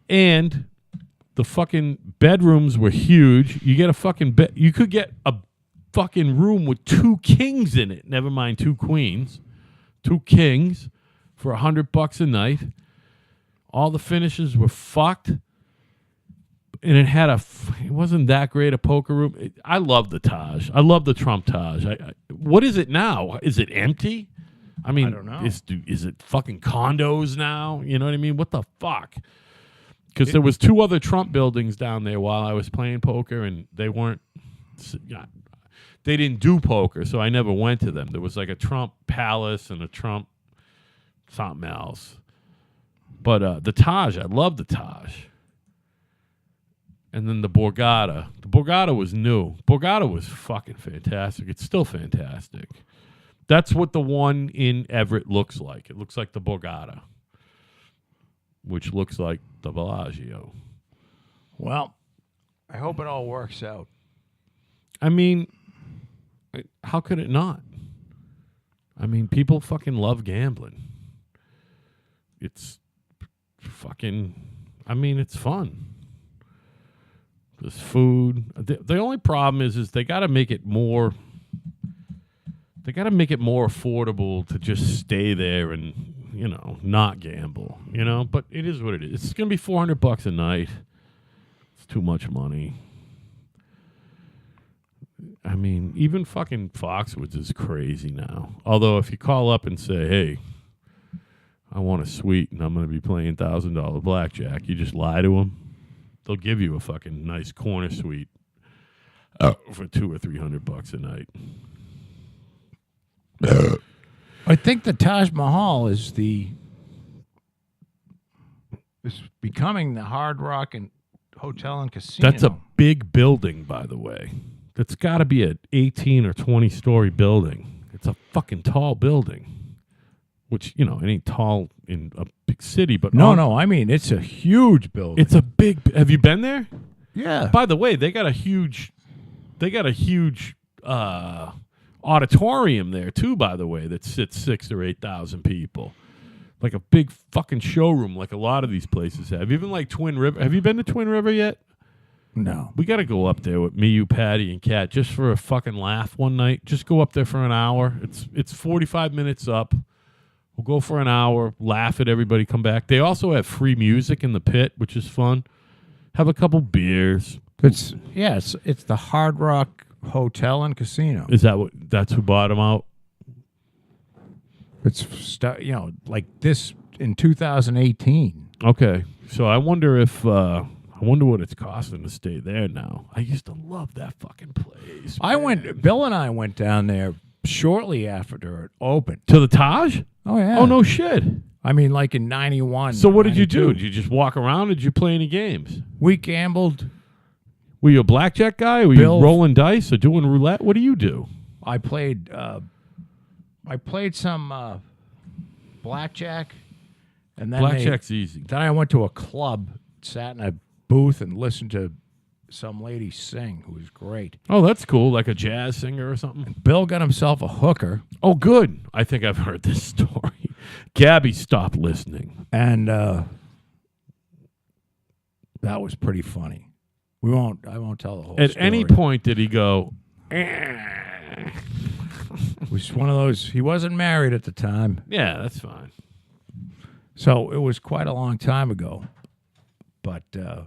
And the fucking bedrooms were huge. You get a fucking bed. You could get a fucking room with 2 kings in it. Never mind 2 queens. 2 kings for $100 a night. All the finishes were fucked. And it had it wasn't that great a poker room. I love the Taj. I love the Trump Taj. What is it now? Is it empty? I mean, I don't know. Is it fucking condos now? You know what I mean? What the fuck? Because there was 2 other Trump buildings down there while I was playing poker, and they didn't do poker, so I never went to them. There was like a Trump Palace and a Trump something else. But the Taj, I love the Taj. And then the Borgata. The Borgata was new. Borgata was fucking fantastic. It's still fantastic. That's what the one in Everett looks like. It looks like the Borgata, which looks like the Bellagio. Well, I hope it all works out. I mean, how could it not? I mean, people fucking love gambling. It's fucking, it's fun. There's food. The only problem is they got to make it more. They got to make it more affordable to just stay there and not gamble. But it is what it is. It's gonna be $400 a night. It's too much money. I mean, even fucking Foxwoods is crazy now. Although if you call up and say, "Hey, I want a suite and I'm gonna be playing $1,000 blackjack," you just lie to them. They'll give you a fucking nice corner suite for $200 or $300 a night. I think the Taj Mahal is becoming the Hard Rock and Hotel and Casino. That's a big building, by the way. That's got to be an 18 or 20-story building. It's a fucking tall building. Which, it ain't tall in a big city, but... No, I mean, it's a huge building. It's a big... Have you been there? Yeah. By the way, they got a huge auditorium there, too, by the way, that sits 6,000 or 8,000 people. Like a big fucking showroom like a lot of these places have. Even like Twin River. Have you been to Twin River yet? No. We got to go up there with me, you, Patty, and Kat just for a fucking laugh one night. Just go up there for an hour. It's 45 minutes up. We'll go for an hour, laugh at everybody, come back. They also have free music in the pit, which is fun. Have a couple beers. It's the Hard Rock Hotel and Casino. Is that's who bought them out? It's like this in 2018. Okay, so I wonder what it's costing to stay there now. I used to love that fucking place. Bill and I went down there shortly after it opened. To the Taj? Oh, yeah. Oh, no shit. I mean, like in 91. So what did you do? 92. Did you just walk around or did you play any games? We gambled. Were you a blackjack guy? Were Bill- you rolling dice or doing roulette? What do you do? I played some blackjack, and then Blackjack's easy. Then I went to a club, sat in a booth, and listened to some lady sing, who was great. Oh, that's cool. Like a jazz singer or something. Bill got himself a hooker, Oh, good. I think I've heard this story. Gabby stopped listening. and that was pretty funny. I won't tell the whole At story. any point did he go, It was one of those. He wasn't married at the time, yeah, that's fine. so it was quite a long time ago. But I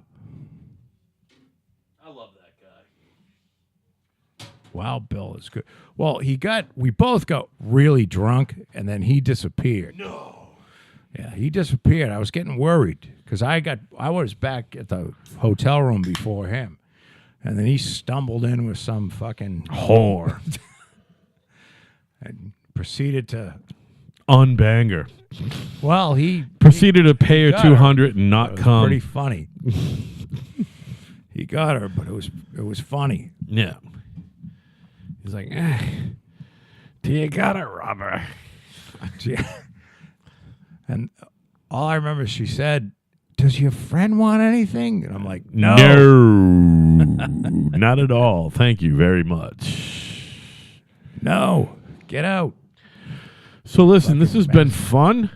love that guy. wow, Bill is good. Well, we both got really drunk, and then he disappeared. No. Yeah, he disappeared. I was getting worried because I was back at the hotel room before him, and then he stumbled in with some fucking Whore. and proceeded to. Unbanger. Well, he Proceeded to pay her got her. 200 and not It was come. pretty funny. He got her, but it was funny. Yeah. He's like, do you got a rubber? And all I remember, she said, "Does your friend want anything?" And I'm like, "No." Not at all. Thank you very much. No, get out. So listen, this has been fun.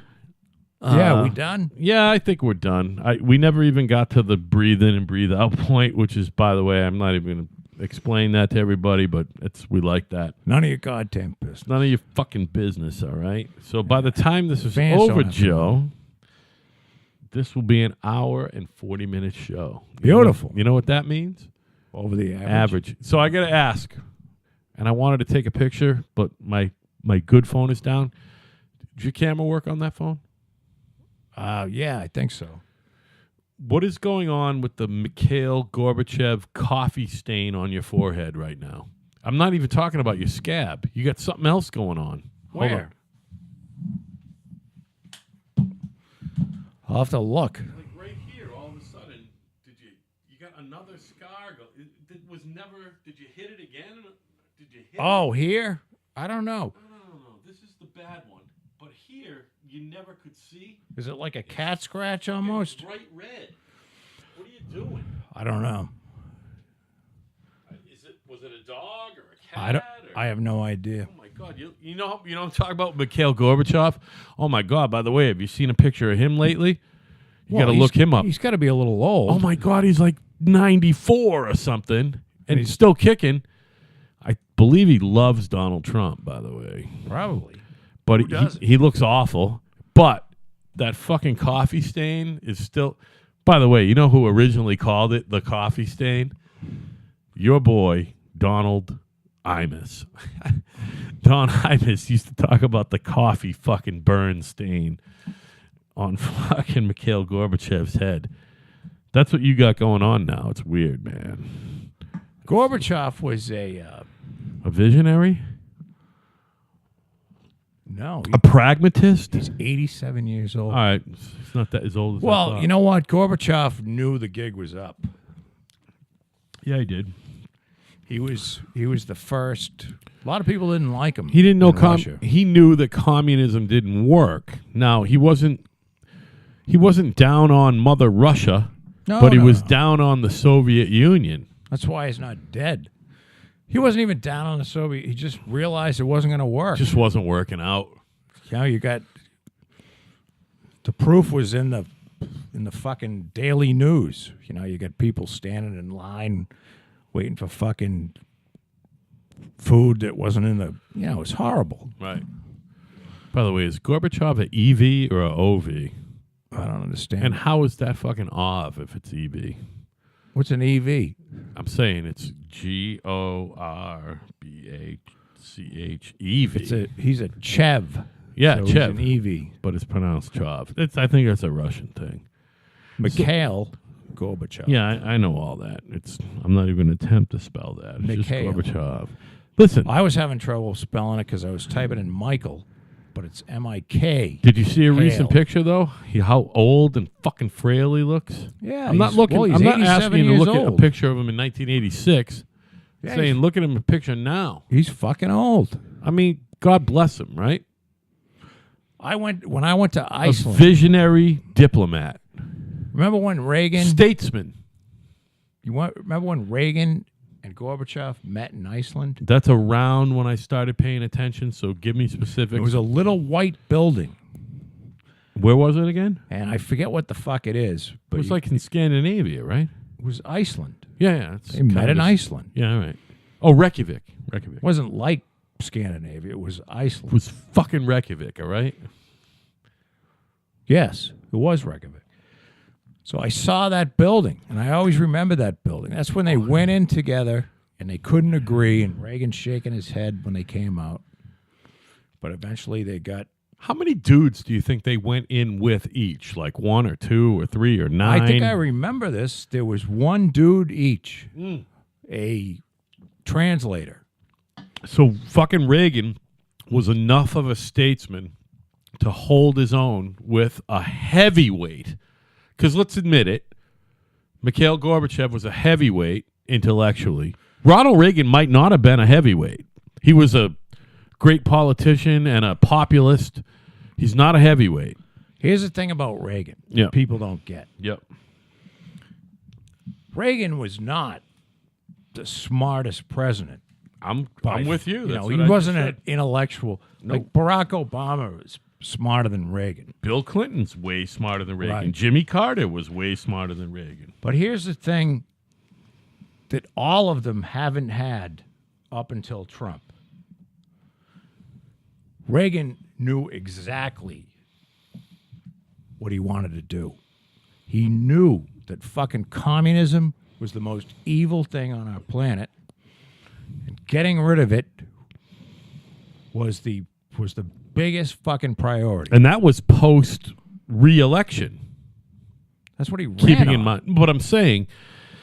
Yeah, we done? Yeah, I think we're done. We never even got to the breathe in and breathe out point, which is, by the way, I'm not even going to explain that to everybody, but we like that. None of your goddamn business. None of your fucking business, all right? So by the time this is Fans don't over, have to Joe, this will be an hour and 40-minute show. Beautiful. You know what that means? Over the Average. So I got to ask, and I wanted to take a picture, but my good phone is down. Did your camera work on that phone? Yeah, I think so. What is going on with the Mikhail Gorbachev coffee stain on your forehead right now? I'm not even talking about your scab. You got something else going on. Hold Where? on. I'll have to look. Like right here, all of a sudden, you got another scar? Did you hit it again? Did you hit Oh, here? I don't know. No. This is the bad one. But here, you never could see. Is it like a cat scratch almost? It's bright red. What are you doing? I don't know. Was it a dog or a cat? I don't. I have no idea. Oh my God! You know I'm talking about Mikhail Gorbachev. Oh my God! By the way, have you seen a picture of him lately? You got to look him up. He's got to be a little old. Oh my God! He's like 94 or something, and he's still kicking. I believe he loves Donald Trump. By the way, Probably. but Who doesn't? he looks awful. But that fucking coffee stain is still. By the way, you know who originally called it the coffee stain? Your boy, Donald Imus. Don Imus used to talk about the coffee fucking burn stain on fucking Mikhail Gorbachev's head. That's what you got going on now. It's weird, man. Gorbachev was a visionary? no. A pragmatist? He's 87 years old. All right. It's not that as old as I Well, thought. you know what? Gorbachev knew the gig was up. Yeah, he did. He was the first. A lot of people didn't like him. He didn't know in Russia. he knew that communism didn't work. Now, he wasn't down on Mother Russia, but he was down on the Soviet Union. That's why he's not dead. He wasn't even down on the Soviet. He just realized it wasn't going to work. Just wasn't working out. You know, you got the proof was in the fucking daily news. You know, you got people standing in line waiting for fucking food that wasn't in the. You know, it was horrible. Right. By the way, is Gorbachev an EV or a OV? I don't understand. And how is that fucking OV if it's EV? What's an EV? I'm saying it's Gorbachech EV. He's a Chev. Yeah, so Chev. He's an EV. But it's pronounced Chov. I think that's a Russian thing. Mikhail Gorbachev. Yeah, I know all that. I'm not even going to attempt to spell that. It's Mikhail. just Gorbachev. Listen. I was having trouble spelling it because I was typing in Michael, but it's M-I-K. Did you see a recent Hale. picture though? How old and fucking frail he looks. Yeah, I'm not looking. Well, he's I'm not 87 asking you to years look at a old. picture of him in 1986. Yeah, Saying, look at him in a picture now. He's fucking old. I mean, God bless him, right? When I went to A Iceland. visionary diplomat, Remember when Reagan? statesman. Remember when Reagan and Gorbachev met in Iceland? That's around when I started paying attention. So give me specifics. It was a little white building, Where was it again? and I forget what the fuck it is, It but was like in Scandinavia, right? it was Iceland. Yeah. It's They met kind in of- Iceland. Yeah, all right. Oh, Reykjavik. Reykjavik. It wasn't like Scandinavia. It was It Iceland. was fucking Reykjavik, all right? Yes, it was Reykjavik. So I saw that building, and I always remember that building. That's when they went in together, and they couldn't agree, and Reagan shaking his head when they came out. But eventually they got... How many dudes do you think they went in with each? Like 1 or 2 or 3 or 9? I think I remember this. There was one dude each, a translator. So fucking Reagan was enough of a statesman to hold his own with a heavyweight. Because let's admit it, Mikhail Gorbachev was a heavyweight intellectually. Ronald Reagan might not have been a heavyweight. He was a great politician and a populist. He's not a heavyweight. Here's the thing about Reagan. Yeah. People don't get. Yep. Reagan was not the smartest president. I'm with you. That's He what I wasn't just an said. intellectual. Like Barack Obama was smarter than Reagan. Bill Clinton's way smarter than Reagan. Right. Jimmy Carter was way smarter than Reagan. But here's the thing that all of them haven't had up until Trump. Reagan knew exactly what he wanted to do. He knew that fucking communism was the most evil thing on our planet, and getting rid of it was the biggest fucking priority. And that was post re-election. That's what he ran Keeping on. in mind what I'm saying,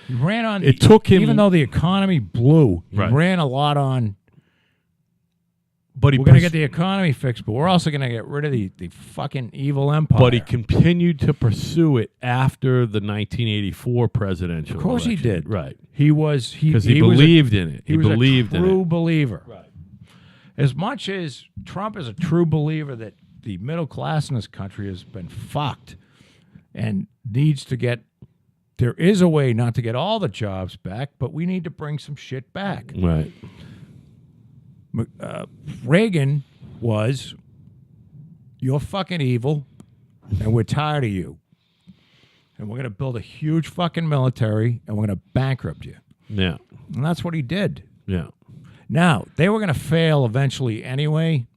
He ran on. It took him- even though the economy blew. He Right. ran a lot on. but he We're going to get the economy fixed, but we're also going to get rid of the fucking evil empire. but he continued to pursue it after the 1984 presidential. Of course he election. did. Right. Because He believed in it. He was believed a in true it. believer. Right. As much as Trump is a true believer that the middle class in this country has been fucked and needs to get. There is a way not to get all the jobs back, but we need to bring some shit back. Right. Reagan was, you're fucking evil, and we're tired of you. And we're going to build a huge fucking military, and we're going to bankrupt you. Yeah. And that's what he did. Yeah. Now, they were going to fail eventually anyway,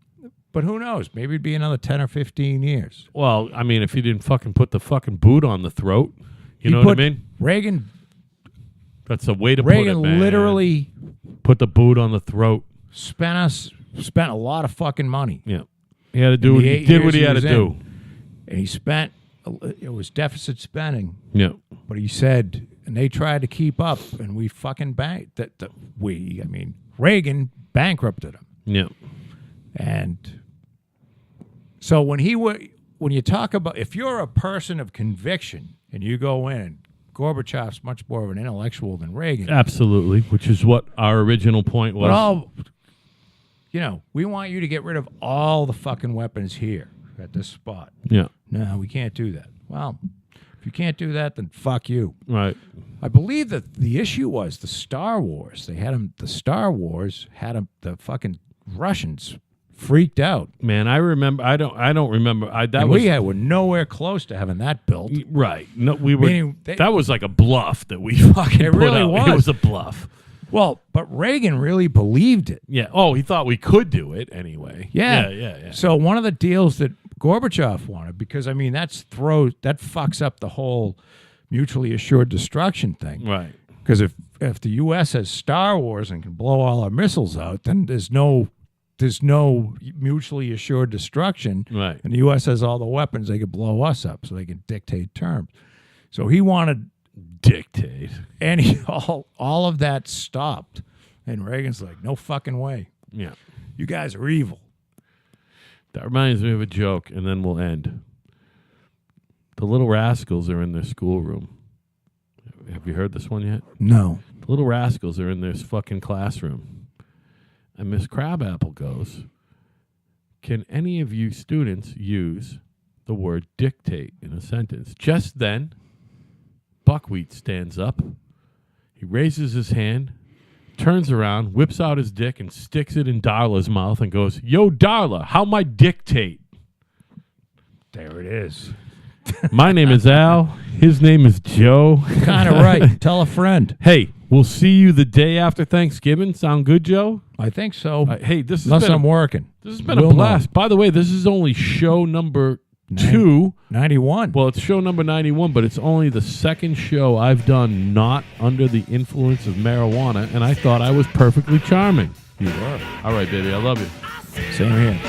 but who knows? Maybe it'd be another 10 or 15 years. Well, I mean, if he didn't fucking put the fucking boot on the throat, you know what I mean? Reagan That's a way to put it, man. literally Put the boot on the throat. spent a lot of fucking money. Yeah. He had to do what the he 8 did what years he had to was do. in. And he spent, it was deficit spending, Yeah. but he said, and they tried to keep up, and we fucking Reagan bankrupted him. Yeah. And so when you talk about, if you're a person of conviction and you go in, and Gorbachev's much more of an intellectual than Reagan. Absolutely, which is what our original point was. But we want you to get rid of all the fucking weapons here at this spot. Yeah. No, we can't do that. Well, if you can't do that, then fuck you. Right. I believe that the issue was the Star Wars. The Star Wars had the fucking Russians freaked out. Man, I remember. I don't remember. We were nowhere close to having that built. Right. No, we were. Meaning that was like a bluff that we fucking It put really out. was. It was a bluff. Well, but Reagan really believed it. Yeah. Oh, he thought we could do it anyway. Yeah. Yeah. So one of the deals that Gorbachev wanted, because that fucks up the whole mutually assured destruction thing. Right. Because if the U.S. has Star Wars and can blow all our missiles out, then there's no mutually assured destruction. Right. And the U.S. has all the weapons, they could blow us up, so they can dictate terms. So he wanted Dictate. and all of that stopped. And Reagan's like, no fucking way. Yeah. You guys are evil. That reminds me of a joke, and then we'll end. The Little Rascals are in their schoolroom. Have you heard this one yet? No. The Little Rascals are in their fucking classroom. And Miss Crabapple goes, can any of you students use the word dictate in a sentence? Just then, Buckwheat stands up. He raises his hand, turns around, whips out his dick, and sticks it in Darla's mouth and goes, yo, Darla, how my dictate? There it is. My name is Al. His name is Joe. Kind of right. Tell a friend. Hey, we'll see you the day after Thanksgiving. Sound good, Joe? I think so. Hey, this has Unless been I'm working. This has been a blast. By the way, this is only show number 2. 91. Well, it's show number 91, but it's only the second show I've done not under the influence of marijuana, and I thought I was perfectly charming. You were. All right, baby. I love you. Same here.